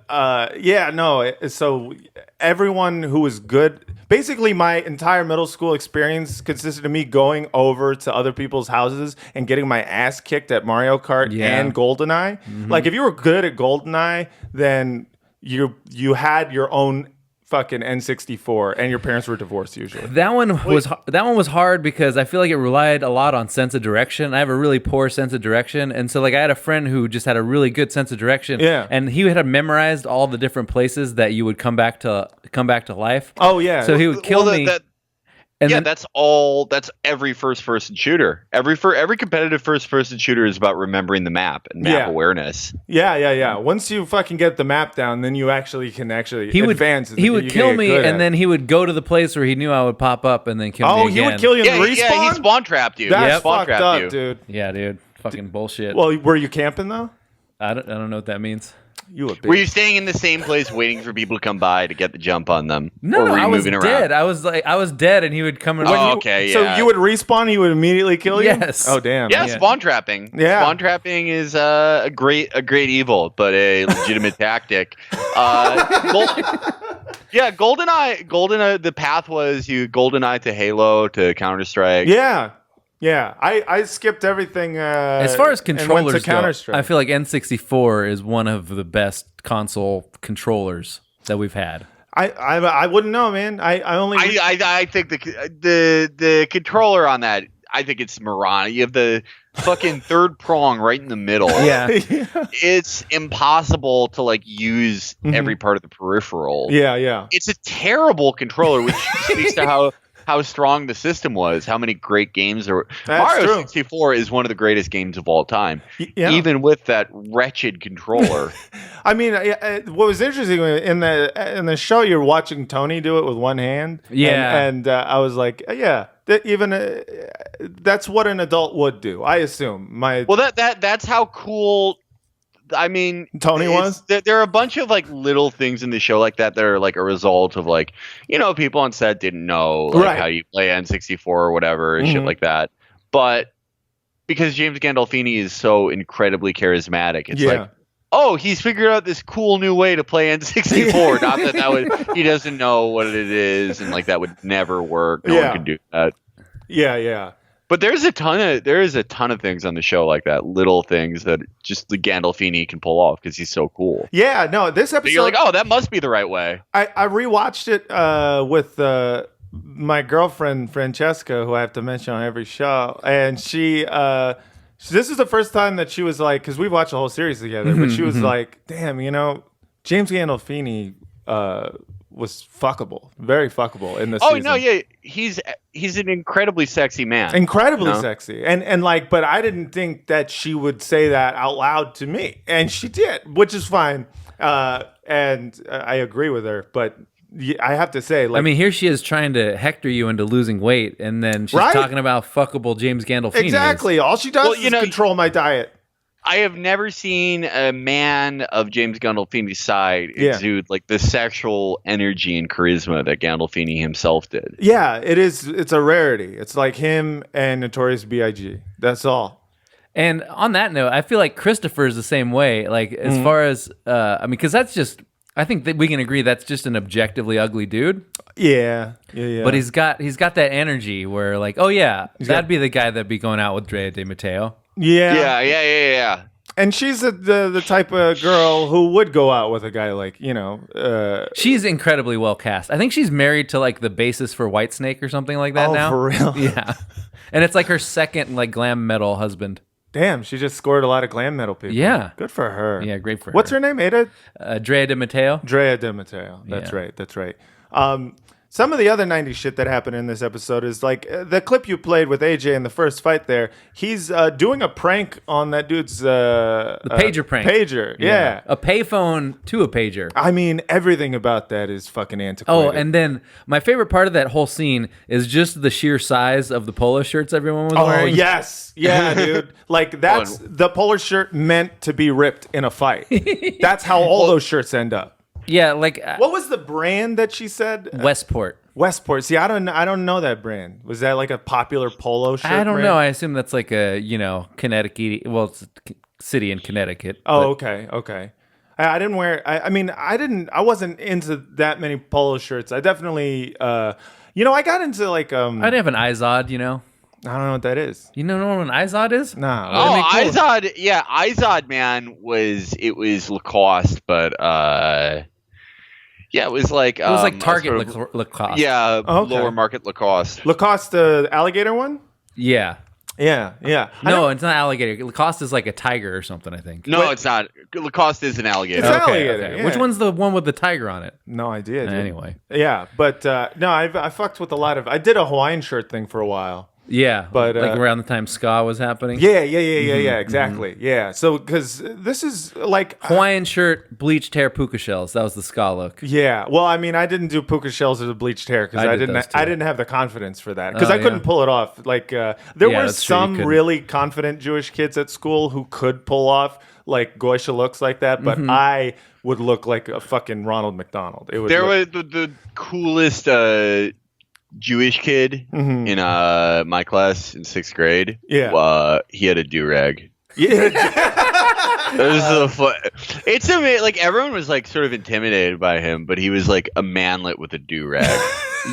everyone who was good, basically my entire middle school experience consisted of me going over to other people's houses and getting my ass kicked at Mario Kart and GoldenEye. Mm-hmm. Like if you were good at GoldenEye, then you had your own fucking N64 and your parents were divorced usually. That one was hard because I feel like it relied a lot on sense of direction. I have a really poor sense of direction, and so like I had a friend who just had a really good sense of direction. Yeah. And he had memorized all the different places that you would come back to life. Oh yeah. So he would kill me. And yeah, then, that's every first-person shooter. Every competitive first-person shooter is about remembering the map and map awareness. Yeah. Once you fucking get the map down, then you actually can advance. He would kill me, and then he would go to the place where he knew I would pop up, and then kill me again. Oh, he would kill you in respawn? Yeah, he spawn trapped you. That's spawn fucked up, dude. Yeah, dude. Fucking bullshit. Well, were you camping, though? I don't know what that means. You a bitch. Were you staying in the same place waiting for people to come by to get the jump on them? No, or were you I was moving dead. around? I was dead, and he would come and. Okay, yeah. So you would respawn, he would immediately kill you? Yes. Oh, damn. Yeah, spawn trapping. Yeah. Spawn trapping is a great evil, but a legitimate tactic. GoldenEye. The path was you GoldenEye to Halo to Counter-Strike. Yeah, I skipped everything. As far as controllers go, Counter-Strike. I feel like N64 is one of the best console controllers that we've had. I wouldn't know, man. I think the controller on that, I think it's moronic. You have the fucking third prong right in the middle. Yeah. It's impossible to use every part of the peripheral. Yeah. It's a terrible controller, which speaks to how strong the system was, how many great games there were. Mario 64 is one of the greatest games of all time, even with that wretched controller. I mean, what was interesting in the show, you're watching Tony do it with one hand. Yeah. And I was like, that's what an adult would do, I assume. That's how cool. I mean, Tony was. There are a bunch of little things in the show like that are a result of people on set didn't know how you play N64 or whatever and shit like that. But because James Gandolfini is so incredibly charismatic, it's he's figured out this cool new way to play N64. Not that he doesn't know what it is, and that would never work. No one can do that. Yeah. But there is a ton of things on the show like that, little things that just the Gandolfini can pull off because he's so cool. Yeah, no, this episode. But you're that must be the right way. I rewatched it with my girlfriend Francesca, who I have to mention on every show, and she. This is the first time that she was like, because we've watched the whole series together, but she was like, "Damn, James Gandolfini was fuckable, very fuckable in this season." Oh no, yeah, he's an incredibly sexy man, incredibly sexy, and but I didn't think that she would say that out loud to me, and she did, which is fine, and I agree with her, but. I have to say, I mean, here she is trying to hector you into losing weight, and then she's talking about fuckable James Gandolfini. Exactly. All she does is control my diet. I have never seen a man of James Gandolfini's side exude the sexual energy and charisma that Gandolfini himself did. Yeah, it is. It's a rarity. It's like him and Notorious B.I.G. That's all. And on that note, I feel like Christopher is the same way. As far as, because that's just. I think that we can agree that's just an objectively ugly dude. Yeah. But he's got that energy where that'd be the guy that'd be going out with Drea De Matteo. Yeah. And she's the type of girl who would go out with a guy she's incredibly well cast. I think she's married to the bassist for Whitesnake or something like that now. Oh, for real? Yeah. And it's her second glam metal husband. Damn, she just scored a lot of glam metal people. Yeah. Good for her. Yeah, great for her. What's her name? Ada? Drea De Matteo. Drea De Matteo. That's right. Some of the other 90s shit that happened in this episode is the clip you played with AJ in the first fight there. He's doing a prank on that dude's... the pager prank. Pager, yeah. A payphone to a pager. I mean, everything about that is fucking antiquated. Oh, and then my favorite part of that whole scene is just the sheer size of the polo shirts everyone was wearing. Oh, yes. Yeah, dude. That's the polo shirt meant to be ripped in a fight. That's how all those shirts end up. Yeah, what was the brand that she said? Westport. See, I don't know that brand. Was that a popular polo shirt? I don't brand? know. I assume that's a Connecticut. Well, it's a city in Connecticut. Oh, okay. I didn't wear. I wasn't into that many polo shirts. I definitely. I got into I'd have an Izod. I don't know what that is. You don't know what an Izod is? No. Oh, Izod. Yeah, Izod, man, was Lacoste, but yeah, it was Target Lacoste. Yeah, lower market Lacoste. Lacoste, the alligator one? Yeah. Yeah, yeah. No, it's not alligator. Lacoste is like a tiger or something, I think. No, it's not. Lacoste is an alligator. It's alligator. Okay. Yeah. Which one's the one with the tiger on it? No idea. Dude. Anyway. Yeah, but no, I fucked with a lot of. I did a Hawaiian shirt thing for a while. Yeah, but like around the time ska was happening. Yeah, exactly. Yeah, so because this is like Hawaiian shirt, bleached hair, puka shells. That was the ska look. Yeah, well, I mean, I didn't do puka shells as a bleached hair because I didn't have the confidence for that because I couldn't pull it off. Like there were some really confident Jewish kids at school who could pull off like Goysha looks like that, but I would look like a fucking Ronald McDonald. It was the coolest Jewish kid in my class in 6th grade. Yeah, he had a do-rag. Yeah, it's amazing. Like everyone was like sort of intimidated by him, but he was like a manlet with a do-rag.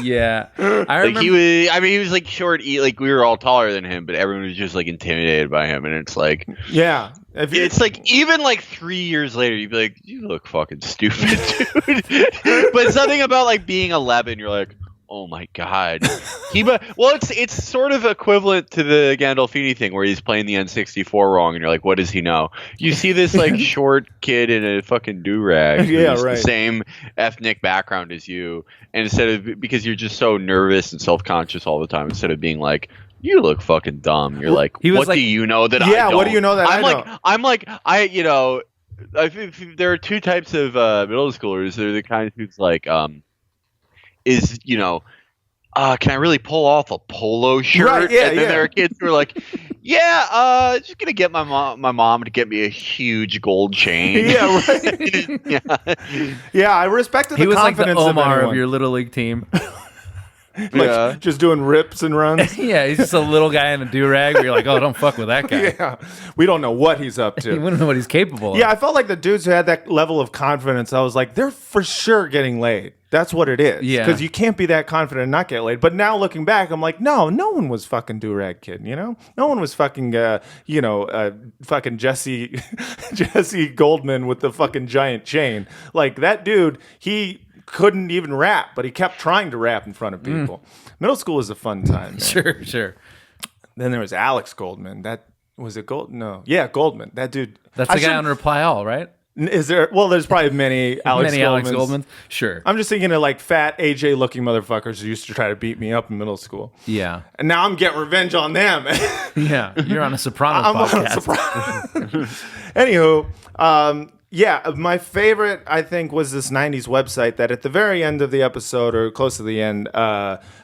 Yeah, I remember. He was like short. Like we were all taller than him, but everyone was just like intimidated by him. And it's like, yeah, it's like even like 3 years later, you'd be like, you look fucking stupid, dude. But something about like being 11, you're like, oh my god. It's sort of equivalent to the Gandolfini thing where he's playing the N64 wrong and you're like, what does he know? You see this like short kid in a fucking do-rag who's the same ethnic background as you, and instead of, because you're just so nervous and self-conscious all the time, instead of being like, you look fucking dumb, you're like, what do you know that I don't? Yeah, what do you know that I know? I think there are two types of middle schoolers. They're the kind who's like, can I really pull off a polo shirt? Right, yeah, and then there are kids who are like, just gonna get my mom to get me a huge gold chain. Yeah, right. Yeah, I respected the confidence like the Omar of your little league team. Just doing rips and runs. Yeah, he's just a little guy in a do-rag where you're like, oh, don't fuck with that guy. Yeah, we don't know what he's up to. We don't know what he's capable of. Yeah, I felt like the dudes who had that level of confidence, I was like, they're for sure getting laid. That's what it is. Yeah. Because you can't be that confident and not get laid. But now looking back, I'm like, no one was fucking do-rag kid, you know? No one was fucking, fucking Jesse Goldman with the fucking giant chain. Like, that dude, he couldn't even rap, but he kept trying to rap in front of people. Middle school was a fun time, man. Sure. Then there was Alex Goldman. That was it. No, yeah, Goldman. That dude. That's the guy on Reply All, right? Is there? Well, there's probably many Alex Goldmans. Sure. I'm just thinking of like fat AJ looking motherfuckers who used to try to beat me up in middle school. Yeah. And now I'm getting revenge on them. Yeah. You're on a Sopranos podcast. Anywho, yeah, my favorite, I think, was this 90s website that at the very end of the episode, or close to the end,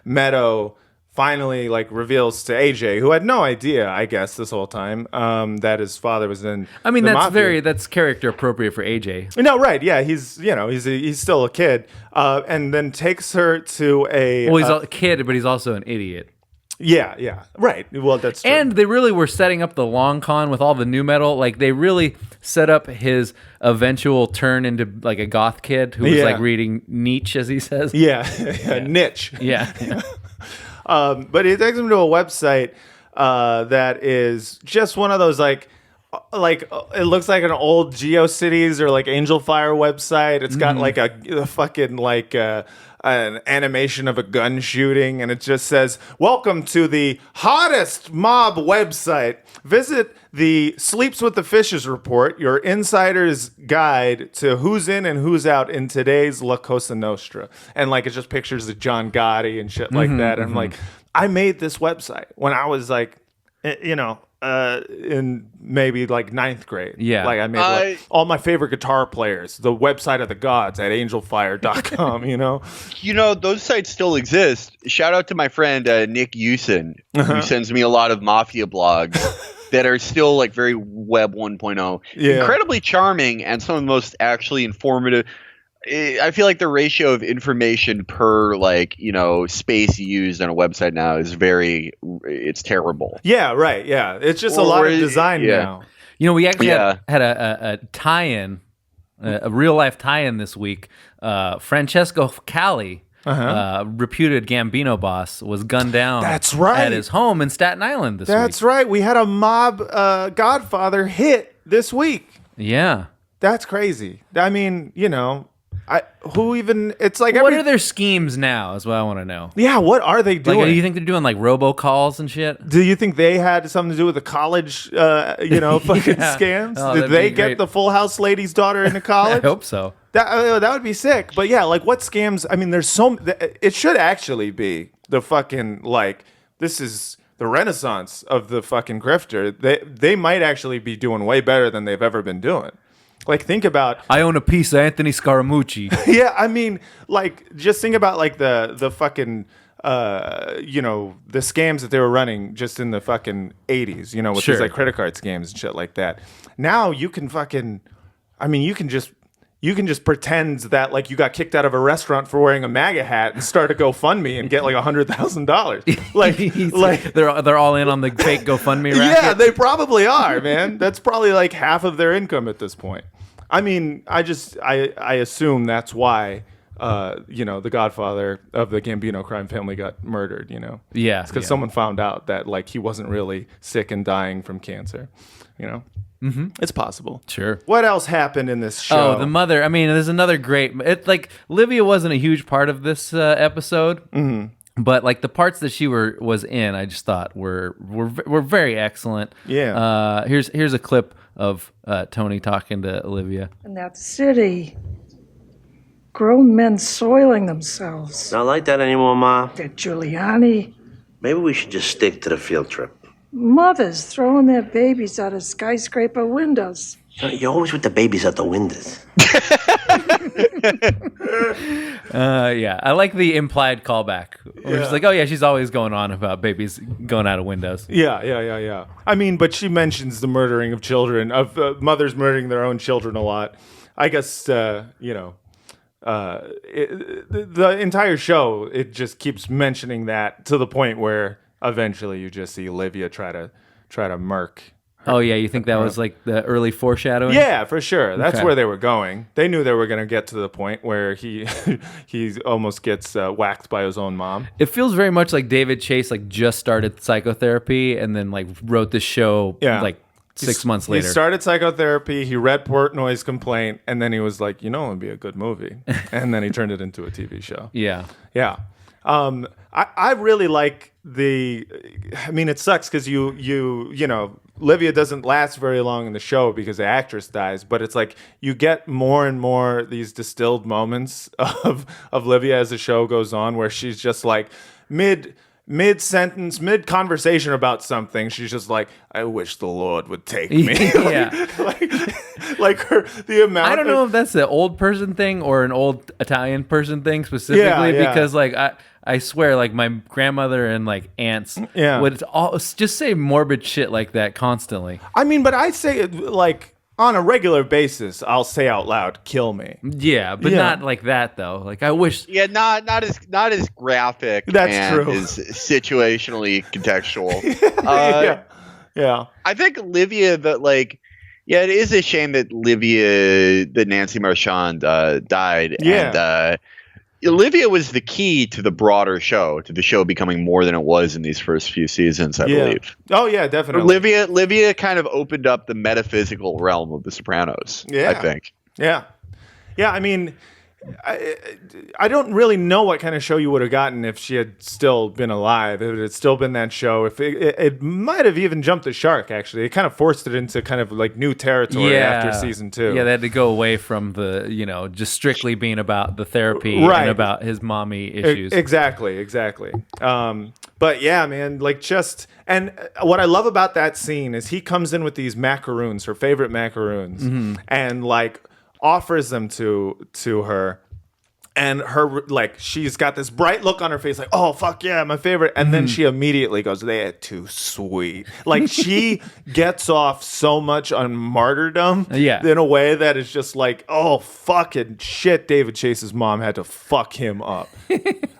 Meadow finally like reveals to AJ, who had no idea, I guess, this whole time, that his father was in. I mean, the that's mafia. that's character appropriate for AJ. No, right? Yeah, he's still a kid, and then takes her to a. Well, he's a kid, but he's also an idiot. Yeah, right. Well, that's true. And they really were setting up the long con with all the new metal. Like, they really set up his eventual turn into, like, a goth kid who was, like, reading Nietzsche, as he says. Yeah. Nietzsche. Yeah. But he takes him to a website that is just one of those, like it looks like an old GeoCities or, like, Angel Fire website. It's got, like, a fucking, like... an animation of a gun shooting, and it just says, welcome to the hottest mob website. Visit the Sleeps with the Fishes report, your insider's guide to who's in and who's out in today's La Cosa Nostra. And like, it's just pictures of John Gotti and shit like that. And I'm like, I made this website when I was like, in maybe like 9th grade. Yeah. Like I made like, all my favorite guitar players, the website of the gods at angelfire.com, you know? Those sites still exist. Shout out to my friend Nick Usen, who sends me a lot of mafia blogs that are still like very web 1.0. Yeah. Incredibly charming and some of the most actually informative. I feel like the ratio of information per space used on a website now is it's terrible. Yeah, right. Yeah. It's just a lot of design now. We actually had a tie-in, a real life tie-in this week. Francesco Calli, reputed Gambino boss, was gunned down. That's right. At his home in Staten Island this week. That's right. We had a mob Godfather hit this week. Yeah. That's crazy. I mean, It's like what are their schemes now? Is what I want to know. Yeah, what are they doing? Like, do you think they're doing like robocalls and shit? Do you think they had something to do with the college, fucking scams? Oh, Did they be get great. the Full House lady's daughter into college? I hope so. That would be sick. But yeah, like what scams? I mean, there's so. It should actually be the fucking like. This is the renaissance of the fucking grifter. They might actually be doing way better than they've ever been doing. Like, think about... I own a piece of Anthony Scaramucci. Yeah, I mean, like, just think about, like, the fucking, the scams that they were running just in the fucking 80s, with these, like, credit card scams and shit like that. Now, you can fucking... I mean, you can just pretend that, like, you got kicked out of a restaurant for wearing a MAGA hat and start a GoFundMe and get, like, $100,000. like they're all in on the fake GoFundMe racket? Yeah, they probably are, man. That's probably, like, half of their income at this point. I mean, I assume that's why, the godfather of the Gambino crime family got murdered, Yeah. It's because someone found out that, like, he wasn't really sick and dying from cancer, Mm-hmm. It's possible. Sure. What else happened in this show? Oh, the mother. I mean, there's another great... It's like, Livia wasn't a huge part of this episode, but, like, the parts that she was in, I just thought were very excellent. Yeah. Here's a clip of Tony talking to Olivia. In that city, grown men soiling themselves. Not like that anymore, Ma. That Giuliani. Maybe we should just stick to the field trip. Mothers throwing their babies out of skyscraper windows. You're always with the babies at the windows. Yeah, I like the implied callback. Where she's like, oh yeah, she's always going on about babies going out of windows. Yeah. I mean, but she mentions the murdering of children, of mothers murdering their own children a lot. I guess, the entire show, it just keeps mentioning that to the point where eventually you just see Olivia try to murk. Oh yeah, you think that was like the early foreshadowing? Yeah, for sure. That's Okay. where they were going. They knew they were going to get to the point where he almost gets whacked by his own mom. It feels very much like David Chase like just started psychotherapy and then like wrote this show like 6 months later. He started psychotherapy, he read Portnoy's complaint, and then he was like, it would be a good movie. And then he turned it into a TV show. Yeah. Yeah. I really like it sucks because Livia doesn't last very long in the show because the actress dies, but it's like you get more and more these distilled moments of Livia as the show goes on where she's just like mid-sentence, mid-conversation about something, she's just like, I wish the Lord would take me. Yeah. the amount I don't know if that's the old person thing or an old Italian person thing specifically, because like I swear like my grandmother and like aunts would just say morbid shit like that constantly. I mean, but I say it like on a regular basis, I'll say out loud, kill me. Yeah, but not like that though. Like I wish. Yeah, not as graphic. That's and true. As situationally contextual. Yeah. I think Livia, it is a shame that Nancy Marchand died. Yeah. And Olivia was the key to the broader show, to the show becoming more than it was in these first few seasons, I believe. Oh, yeah, definitely. Livia kind of opened up the metaphysical realm of The Sopranos, I think. Yeah. Yeah, I mean, I don't really know what kind of show you would have gotten if she had still been alive. If it had still been that show. If it might have even jumped the shark, actually. It kind of forced it into kind of like new territory after season 2. Yeah, they had to go away from the, just strictly being about the therapy and about his mommy issues. Exactly. But yeah, man, and what I love about that scene is he comes in with these macaroons, her favorite macaroons, and like offers them to her, and her like she's got this bright look on her face like, oh fuck yeah, my favorite, and then she immediately goes, they're too sweet. Like she gets off so much on martyrdom in a way that is just like, oh fucking shit, David Chase's mom had to fuck him up.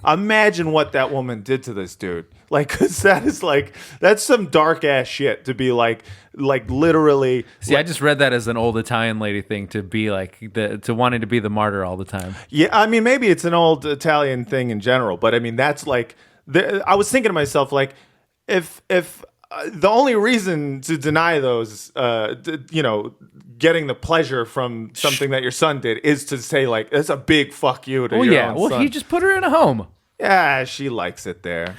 Imagine what that woman did to this dude. Like, cause that's some dark ass shit to be like literally. See, I just read that as an old Italian lady thing to be like to wanting to be the martyr all the time. Yeah, I mean, maybe it's an old Italian thing in general, but I mean, that's like, I was thinking to myself, like, if the only reason to deny those, getting the pleasure from something that your son did is to say like, it's a big fuck you to your own son. He just put her in a home. Yeah, she likes it there.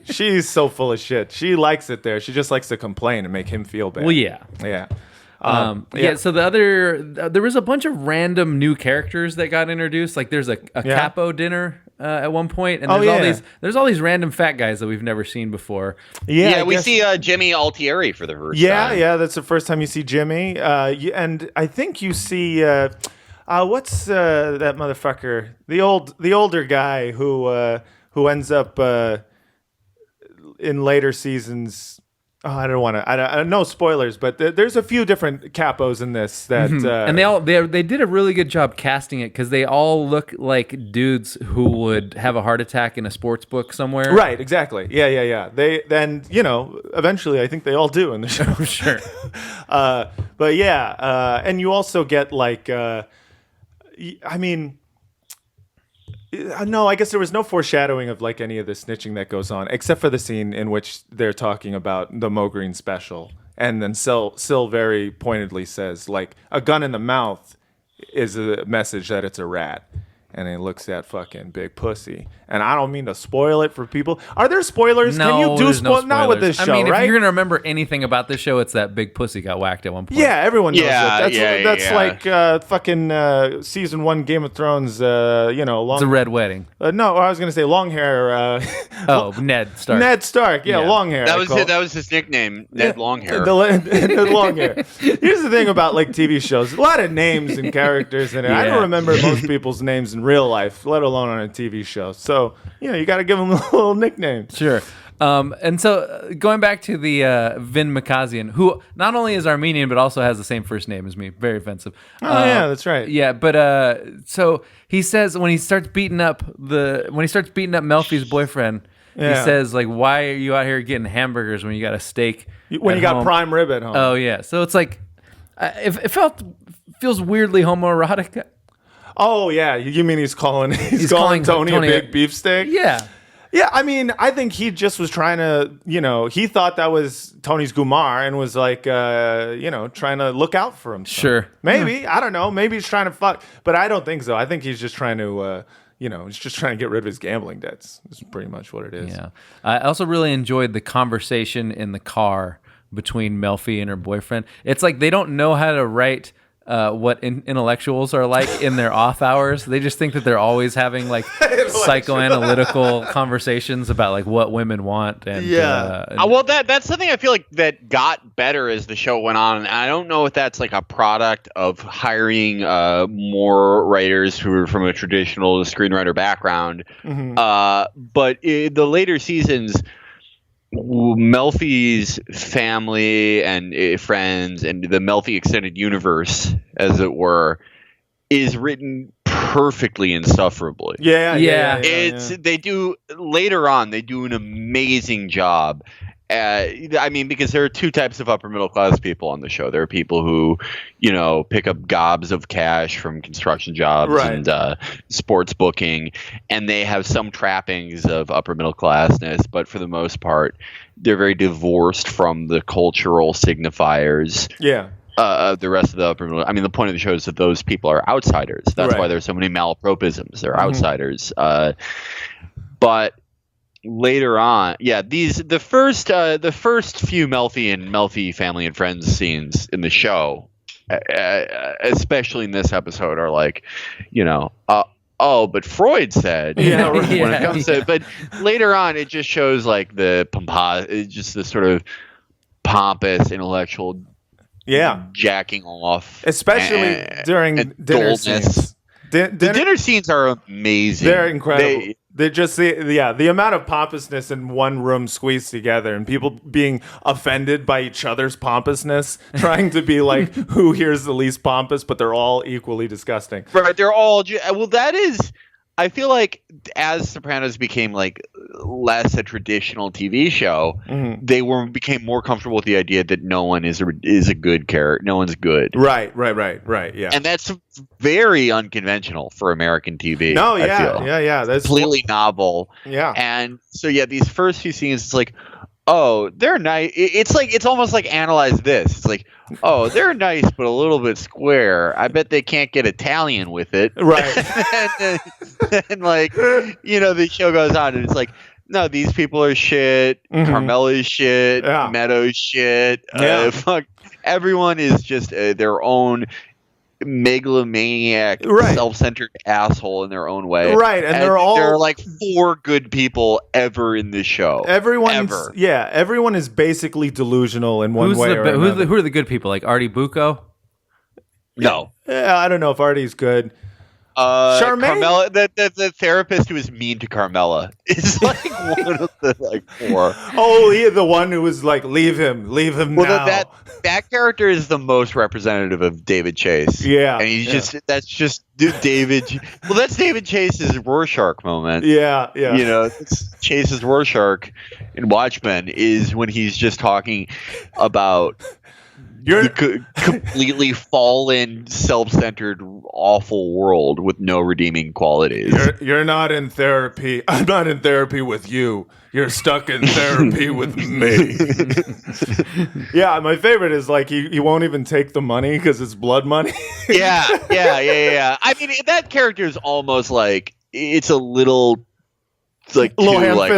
She's so full of shit. She likes it there. She just likes to complain and make him feel bad. Well, yeah. Yeah. So there was a bunch of random new characters that got introduced. Like there's a capo dinner at one point, and there's all these random fat guys that we've never seen before. Yeah, we see Jimmy Altieri for the first time. Yeah, that's the first time you see Jimmy. And I think you see what's that motherfucker? The older guy who ends up in later seasons. Oh, I don't want to. I no spoilers, but there's a few different capos in this that, and they did a really good job casting it because they all look like dudes who would have a heart attack in a sports book somewhere. Right, exactly. Yeah. They then eventually I think they all do in the show. Sure. But yeah, and you also get like, no, I guess there was no foreshadowing of like any of the snitching that goes on, except for the scene in which they're talking about the Mo Green special, and then Sil very pointedly says like a gun in the mouth is a message that it's a rat, and he looks at fucking Big Pussy, and I don't mean to spoil it for people. Are there spoilers? No, can you do there's no spoilers? Not with this show, I mean, right? if you're gonna remember anything about this show, it's that Big Pussy got whacked at one point. Yeah, everyone knows Yeah, it. That's like fucking season 1 Game of Thrones. Long. It's a red wedding. No, I was gonna say long hair. Ned Stark. Ned Stark. Yeah, long hair. That was his nickname, Ned Longhair. Ned Longhair. Here's the thing about like TV shows: a lot of names and characters in it. I don't remember most people's names in real life, let alone on a TV show. So you got to give them a little nickname. Sure. And so going back to the Vin Makazian, who not only is Armenian but also has the same first name as me, very offensive. Oh yeah, that's right. Yeah, but so he says when he starts beating up Melfi's boyfriend, he says like, "Why are you out here getting hamburgers when you got a steak? When you got prime rib at home?" Oh yeah, so it's like it feels weirdly homoerotic. Oh yeah, you mean he's calling Tony a big beefsteak? Yeah. Yeah, I mean, I think he just was trying to, he thought that was Tony's Gumar and was like, trying to look out for himself. Sure. Maybe. I don't know. Maybe he's trying to fuck. But I don't think so. I think he's just trying to, he's just trying to get rid of his gambling debts. That's pretty much what it is. Yeah. I also really enjoyed the conversation in the car between Melfi and her boyfriend. It's like they don't know how to write what intellectuals are like in their off hours. They just think that they're always having like psychoanalytical conversations about like what women want. And well, that's something I feel like that got better as the show went on. And I don't know if that's like a product of hiring more writers who are from a traditional screenwriter background. Mm-hmm. But the later seasons, Melfi's family and friends and the Melfi extended universe, as it were, is written perfectly insufferably. They do later on. They do an amazing job. Because there are two types of upper middle class people on the show. There are people who, pick up gobs of cash from construction jobs and sports booking, and they have some trappings of upper middle classness. But for the most part, they're very divorced from the cultural signifiers. Yeah. The rest of the upper middle. I mean, the point of the show is that those people are outsiders. That's why there's so many malapropisms. They're outsiders. But later on, the first few Melfi and Melfi family and friends scenes in the show, especially in this episode, are like, but Freud said, when it comes to, but later on, it just shows like the just the sort of pompous intellectual, jacking off, especially during dinner scenes. The dinner scenes are amazing. They're incredible. They're just the amount of pompousness in one room squeezed together, and people being offended by each other's pompousness, trying to be like, who here's the least pompous, but they're all equally disgusting. Right? They're all that is. I feel like as Sopranos became like less a traditional TV show, they became more comfortable with the idea that no one is a good character. No one's good. Right. Yeah. And that's very unconventional for American TV. No, yeah. That's completely novel. Yeah. And so these first few scenes, it's like, oh, they're nice. It's almost like analyze this. It's like, oh, they're nice, but a little bit square. I bet they can't get Italian with it. Right. and like, the show goes on and it's like, no, these people are shit. Carmela's shit. Yeah. Meadows shit. Yeah. Fuck. Everyone is just their own megalomaniac, self-centered asshole in their own way. Right, and there are like 4 good people ever in this show. Everyone is basically delusional in one way or another. Who are the good people? Like Artie Bucco? No. Yeah, I don't know if Artie's good. Charmaine? Carmela, the therapist who is mean to Carmela is like one of the like 4. Oh, the one who was like, leave him now. That character is the most representative of David Chase. Yeah, and he's that's just David. Well, that's David Chase's Rorschach moment. Yeah. Chase's Rorschach in Watchmen is when he's just talking about. The completely fallen, self-centered, awful world with no redeeming qualities. You're not in therapy. I'm not in therapy with you. You're stuck in therapy with me. Yeah, my favorite is like he won't even take the money because it's blood money. Yeah. I mean, that character is almost like it's a little. It's like too, like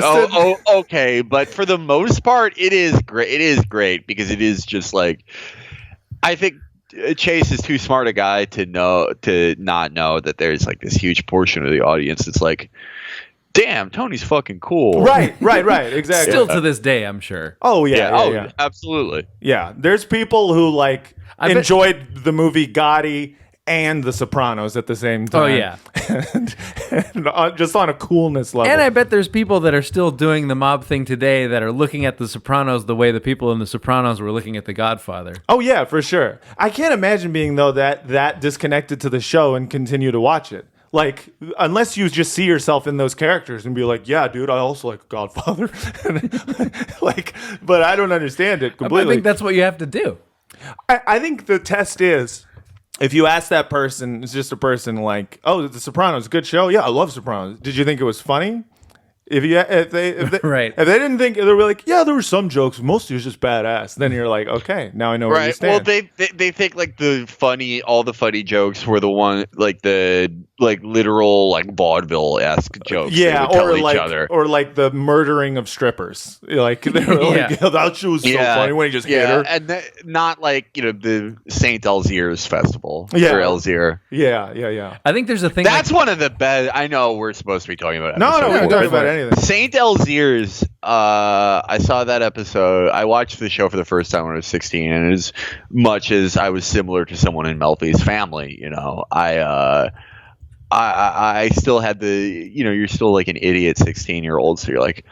okay, but for the most part, it is great. It is great because it is just like I think Chase is too smart a guy to not know that there's like this huge portion of the audience that's like, damn, Tony's fucking cool. Right, exactly. Still to this day, I'm sure. Oh yeah. Absolutely. Yeah, there's people who like enjoyed the movie Gotti and The Sopranos at the same time. Oh, yeah. and just on a coolness level. And I bet there's people that are still doing the mob thing today that are looking at The Sopranos the way the people in The Sopranos were looking at The Godfather. Oh, yeah, for sure. I can't imagine being, though, that disconnected to the show and continue to watch it. Like, unless you just see yourself in those characters and be like, yeah, dude, I also like Godfather. But I don't understand it completely. I think that's what you have to do. I think the test is, if you ask that person, it's just a person like, oh, The Sopranos, good show. Yeah, I love Sopranos. Did you think it was funny? If they didn't think, they were like, yeah, there were some jokes, most of it was just badass. Then you're like, okay, now I know where you stand. Well, they think like all the funny jokes were the one like the like literal like vaudeville-esque jokes. Yeah, they would tell each other. Or like the murdering of strippers. Like they were like, that shit was so funny when he just hit her. And not like the Saint Alzier's festival for Alzier. Yeah. I think there's a thing that's one of the best. I know we're supposed to be talking about. No, we can talk about anything. Saint Alzier's, I saw that episode. I watched the show for the first time when I was 16, and as much as I was similar to someone in Melfi's family, I still had the, you're still like an idiot 16-year-old, so you're like,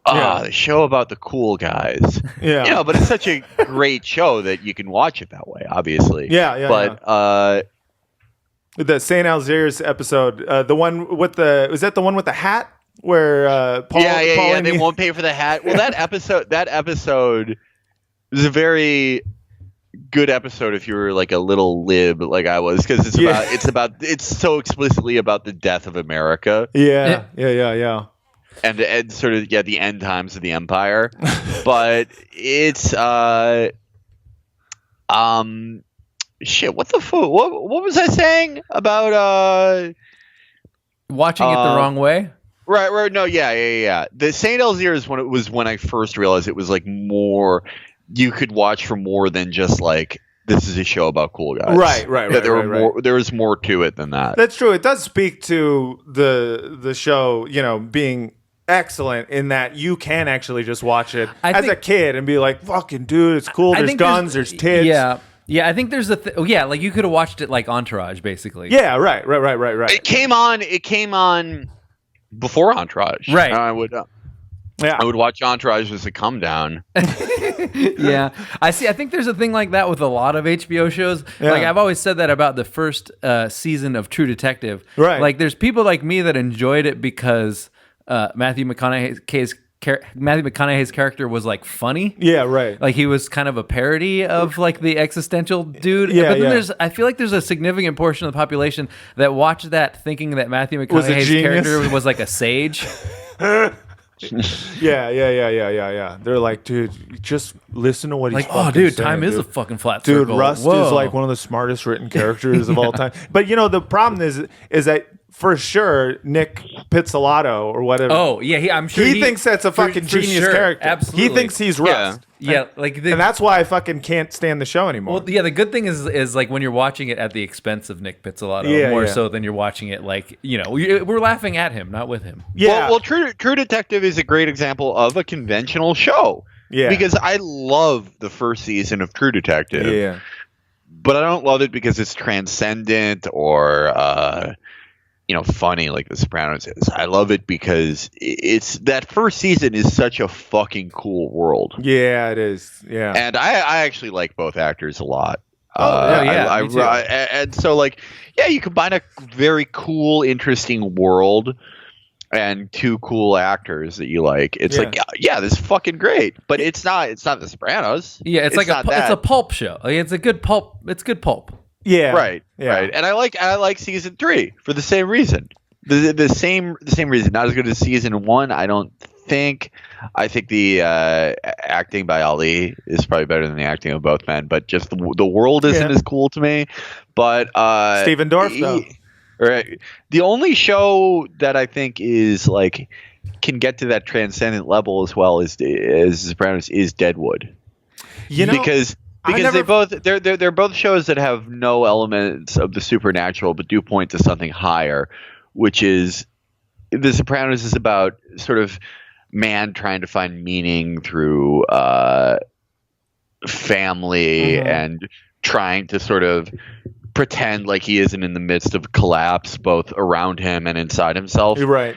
the show about the cool guys. Yeah. But it's such a great show that you can watch it that way, obviously. But the Saint Alzier's episode, the one with was that the one with the hat? Where Paul, they won't pay for the hat. Well, that episode was a very good episode if you were like a little lib like I was, because it's so explicitly about the death of America. Yeah. And sort of the end times of the empire, but it's shit. What the fuck? What was I saying about watching it the wrong way? Right. No, yeah. The Saint Alzier is when I first realized it was like more. You could watch for more than just like this is a show about cool guys. Right. There was more to it than that. That's true. It does speak to the show, being excellent in that you can actually just watch it as a kid and be like, "Fucking dude, it's cool. There's guns, there's tits." Yeah, I think there's like you could have watched it like Entourage, basically. Yeah, right. It came on before Entourage. Right. I would watch Entourage as a come down. Yeah. I think there's a thing like that with a lot of HBO shows. Yeah. Like I've always said that about the first season of True Detective. Right. Like there's people like me that enjoyed it because Matthew McConaughey's character was like funny. Yeah, right. Like he was kind of a parody of like the existential dude. Yeah, but then I feel like there's a significant portion of the population that watched that thinking that Matthew McConaughey's character was like a sage. Yeah. They're like, dude, just listen to what he's Like, fucking oh, dude, saying, time is dude. a fucking flat Dude, circle. Rust Whoa. is like one of the smartest written characters of all time. But the problem is that for sure Nick Pizzolatto or whatever. Oh yeah, I'm sure he thinks that's a fucking for genius sure, character. Absolutely. He thinks he's Rust. Yeah, like and that's why I fucking can't stand the show anymore. Well, yeah, the good thing is like when you're watching it at the expense of Nick Pizzolatto, more so than you're watching it like we're laughing at him, not with him. Yeah. Well, True Detective is a great example of a conventional show. Yeah. Because I love the first season of True Detective. Yeah. But I don't love it because it's transcendent or funny like The Sopranos is. I love it because it's that first season is such a fucking cool world. Yeah, it is. Yeah. And I actually like both actors a lot. Me too. And so you combine a very cool, interesting world and two cool actors that you like. It's this is fucking great. But it's not The Sopranos. Yeah, it's a pulp show. Like, it's a good pulp. It's good pulp. Yeah. Right. Yeah. Right. And I like season 3 for the same reason. The same reason. Not as good as season 1, I don't think. I think the acting by Ali is probably better than the acting of both men, but just the world isn't as cool to me. But Stephen Dorff though. Right. The only show that I think is can get to that transcendent level as well as Sopranos is Deadwood. Because they're both shows that have no elements of the supernatural, but do point to something higher, which is The Sopranos is about sort of man trying to find meaning through family and trying to sort of pretend like he isn't in the midst of collapse, both around him and inside himself. Right.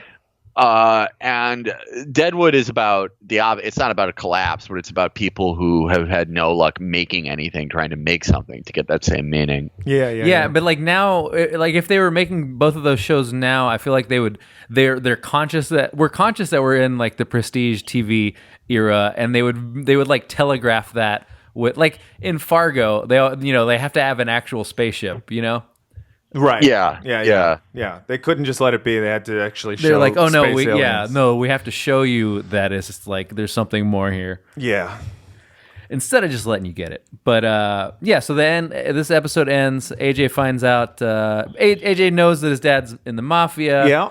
And Deadwood is about it's not about a collapse, but it's about people who have had no luck making anything, trying to make something to get that same meaning. Yeah. But now, if they were making both of those shows now, I feel like they're conscious that we're in like the prestige TV era, and they would like telegraph that with like in Fargo, they have to have an actual spaceship, Right. Yeah. They couldn't just let it be. They had to actually show. They're like, oh no, space aliens. we have to show you that it's like there's something more here. Yeah. Instead of just letting you get it. But so then this episode ends. AJ finds out. AJ knows that his dad's in the mafia. Yeah.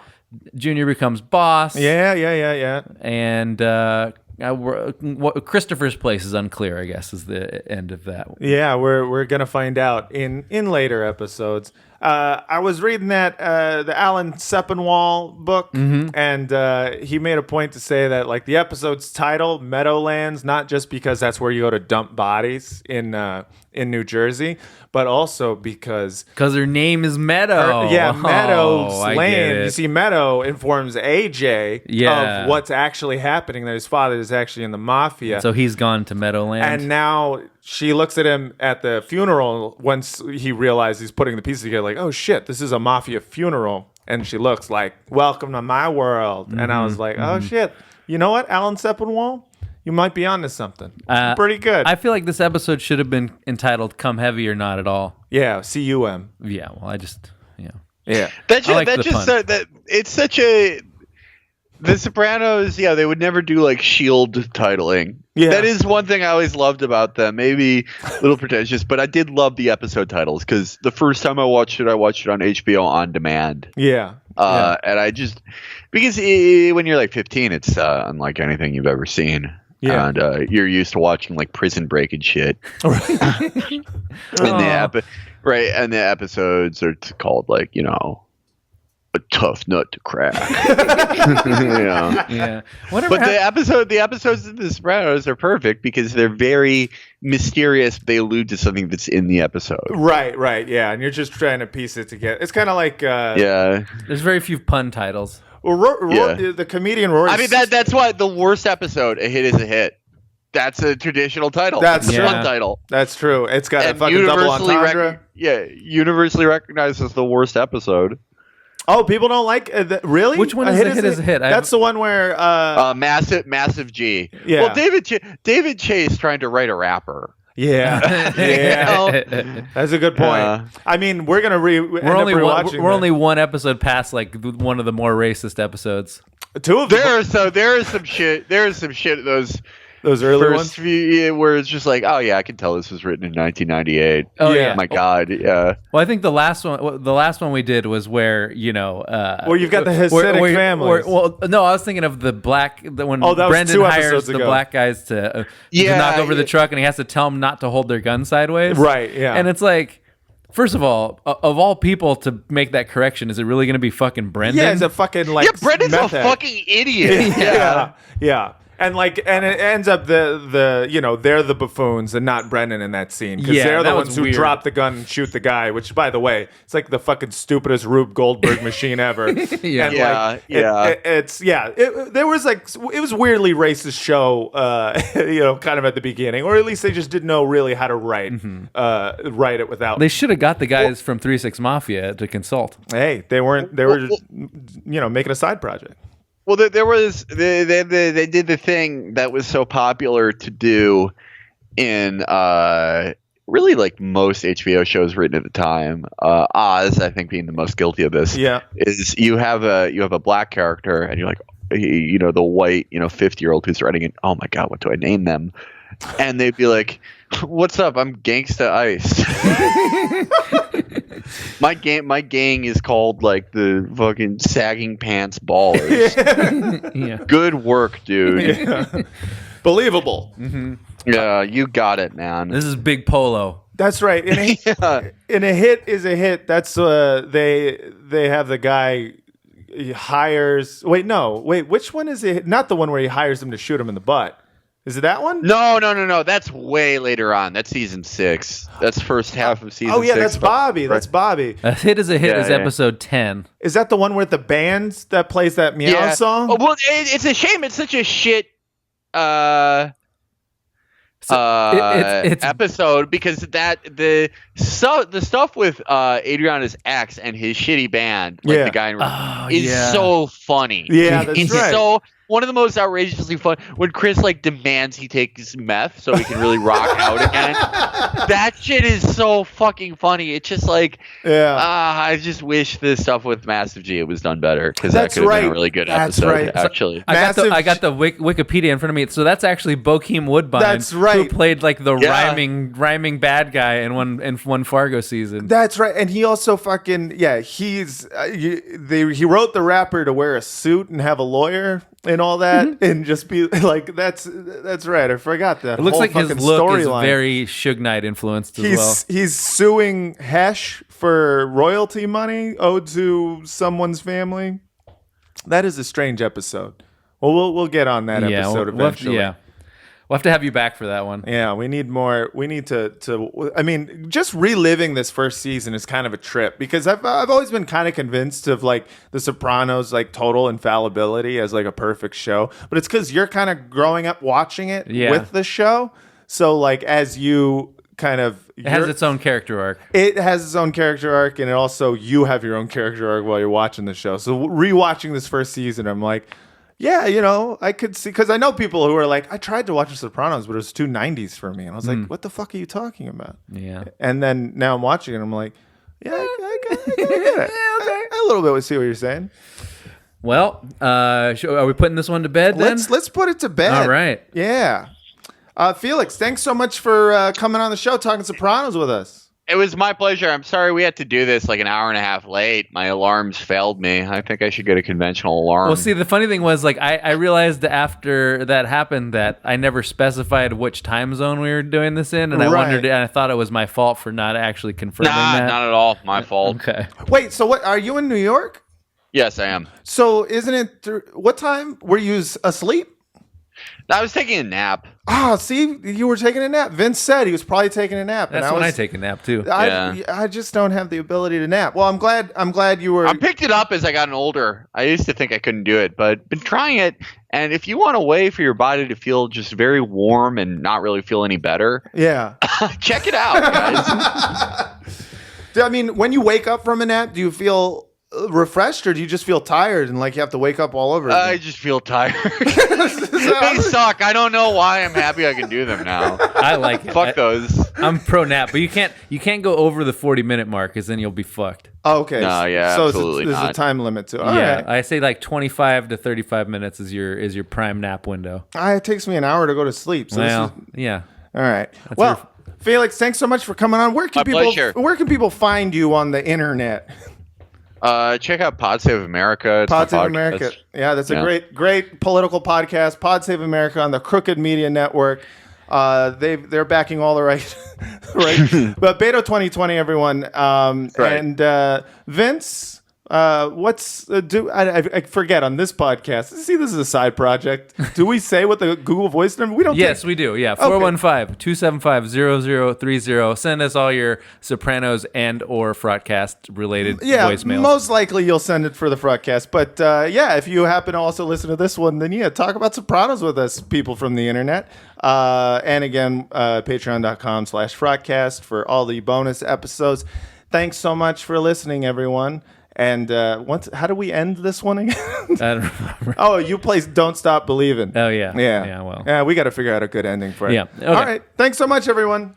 Junior becomes boss. Yeah. And Christopher's place is unclear, I guess, is the end of that. Yeah, we're gonna find out in later episodes. I was reading that the Alan Sepinwall book, and he made a point to say that like the episode's title, Meadowlands, not just because that's where you go to dump bodies in New Jersey, but also because her name is Meadow. Meadow's I land. get it. You see, Meadow informs AJ of what's actually happening. That his father is actually in the mafia. So he's gone to Meadowlands, and now she looks at him at the funeral once he realizes he's putting the pieces together. Like, oh shit, this is a mafia funeral. And she looks like, welcome to my world. And I was like, oh shit, you know what, Alan Sepinwall? You might be onto something. Pretty good. I feel like this episode should have been entitled "Come Heavy or Not at All." Yeah, CUM. Yeah, well, I just yeah. It's such a The Sopranos. Yeah, they would never do like Shield titling. Yeah, that is one thing I always loved about them. Maybe a little pretentious, but I did love the episode titles because the first time I watched it on HBO on demand. Yeah. And I just because when you're like 15, it's unlike anything you've ever seen. Yeah. And you're used to watching like Prison Break and shit. And the episodes are called like, a tough nut to crack. Yeah. But the episodes of The Sopranos are perfect because they're very mysterious. They allude to something that's in the episode. Right. Yeah. And you're just trying to piece it together. It's kind of like there's very few pun titles. The comedian Rory. I mean, that's why the worst episode, A Hit is a Hit. That's a traditional title. That's a fun title. That's true. It's got a fucking double entendre. Universally recognized as the worst episode. Oh, people don't like really? Which one is A Hit is a Hit? That's the one where Massive G. Yeah. Well, David Chase trying to write a rapper. Yeah. That's a good point. I mean, we're gonna we're only one episode past like one of the more racist episodes. Two of them. There is some shit. Those early ones where it's just like, oh yeah, I can tell this was written in 1998. Oh yeah, my god, yeah. Well, I think the last one we did was where where you've got the Hasidic families. No, I was thinking of when that Brendan was 2 hires episodes the ago. black guys to knock over the truck, and he has to tell them not to hold their gun sideways. Right. Yeah. And it's like, first of all people to make that correction, is it really going to be fucking Brendan? Yeah, it's a fucking like. Yeah, Brendan's a fucking idiot. Yeah. And it ends up they're the buffoons and not Brendan in that scene because they're the ones who drop the gun and shoot the guy. Which, by the way, it's like the fucking stupidest Rube Goldberg machine ever. It was weirdly racist show, kind of at the beginning, or at least they just didn't know really how to write it without. They should have got the guys from 3-6 Mafia to consult. Hey, they weren't. They were just, making a side project. Well, they did the thing that was so popular to do in really like most HBO shows written at the time. Oz, I think, being the most guilty of this. Yeah, is you have a black character and you're like, the white 50-year-old who's writing it. Oh my god, what do I name them? And they'd be like, "What's up? I'm Gangsta Ice." My gang is called like the fucking Sagging Pants Ballers. Yeah. Good work, dude. Yeah. Believable. Mm-hmm. Yeah, you got it, man. This is Big Polo. That's right. And a hit is a hit. That's they have the guy he hires. Wait, which one is it? Not the one where he hires him to shoot him in the butt. Is it that one? No. That's way later on. That's season 6. That's first half of season 6. Oh yeah, that's Bobby. That's Bobby. A hit is a hit is episode 10. Is that the one with the band that plays that meow song? Oh, well, it's a shame. It's such a shit episode because the stuff with Adriana's ex and his shitty band, like the guy is so funny. Yeah, that's it's right. So one of the most outrageously fun when Chris like demands he takes meth so he can really rock out again. That shit is so fucking funny. It's just like, I just wish the stuff with Massive G was done better because that could have been a really good episode. Actually, I got the Wikipedia in front of me. So that's actually Bokeem Woodbine. That's right. Who played like the rhyming bad guy in one Fargo season. That's right. And he also fucking he wrote the rapper to wear a suit and have a lawyer and all that, and just be like, that's right. I forgot that. It looks like his look is storyline. Very Suge Knight influenced as well. He's suing Hesh for royalty money owed to someone's family. That is a strange episode. Well, we'll get on that episode eventually. We'll have to have you back for that one. Yeah, we need more. We need to. I mean, just reliving this first season is kind of a trip because I've always been kind of convinced of like The Sopranos, like total infallibility as like a perfect show. But it's because you're kind of growing up watching it with the show. So like as you kind of, it has its own character arc. It has its own character arc, and it also you have your own character arc while you're watching the show. So rewatching this first season, I'm like. Yeah, I could see, because I know people who are like, I tried to watch The Sopranos, but it was too 90s for me. And I was like, what the fuck are you talking about? Yeah. And then now I'm watching it, and I'm like, I get it. I a little bit see what you're saying. Well, are we putting this one to bed then? Let's put it to bed. All right. Yeah. Felix, thanks so much for coming on the show, talking Sopranos with us. It was my pleasure. I'm sorry we had to do this like an hour and a half late. My alarms failed me. I think I should get a conventional alarm. Well, see, the funny thing was, like, I realized after that happened that I never specified which time zone we were doing this in, and I wondered, and I thought it was my fault for not actually confirming that. Not at all my fault. Okay. Wait, so what? Are you in New York? Yes, I am. So isn't it? What time were you asleep? I was taking a nap. See, you were taking a nap. Vince said he was probably taking a nap. That's when I take a nap too. I just don't have the ability to nap. Well, I'm glad you were. I picked it up as I got older. I used to think I couldn't do it, but been trying it. And if you want a way for your body to feel just very warm and not really feel any better, check it out, guys. I mean, when you wake up from a nap, do you feel refreshed, or do you just feel tired and like you have to wake up all over again? I just feel tired. They suck. I don't know why. I'm happy I can do them now. I like it. Fuck those. I'm pro nap, but you can't go over the 40-minute mark, because then you'll be fucked. Oh, okay. No, yeah, so absolutely there's not. a time limit to it. Yeah, Right. I say like 25 to 35 minutes is your prime nap window. It takes me an hour to go to sleep. So Well, yeah. all right. Well, Felix, thanks so much for coming on. Where can people find you on the internet? Check out Pod Save America. It's Pod my Save podcast. America. Yeah, that's a great political podcast. Pod Save America on the Crooked Media Network. They're backing all the right. But Beto 2020, everyone. And Vince. What's I forget on this podcast. See, this is a side project. Do we say what the Google Voice number? We don't. Yes, we do. Yeah, 415-275-0030. Send us all your Sopranos and or Fraudcast related voicemails. Most likely you'll send it for the Fraudcast. But if you happen to also listen to this one, then talk about Sopranos with us, people from the internet. And again, patreon.com/Fraudcast for all the bonus episodes. Thanks so much for listening, everyone. And how do we end this one again? I don't remember. Oh, you play Don't Stop Believing. Oh, yeah. Yeah. Yeah, well. Yeah, we got to figure out a good ending for it. Yeah. Okay. All right. Thanks so much, everyone.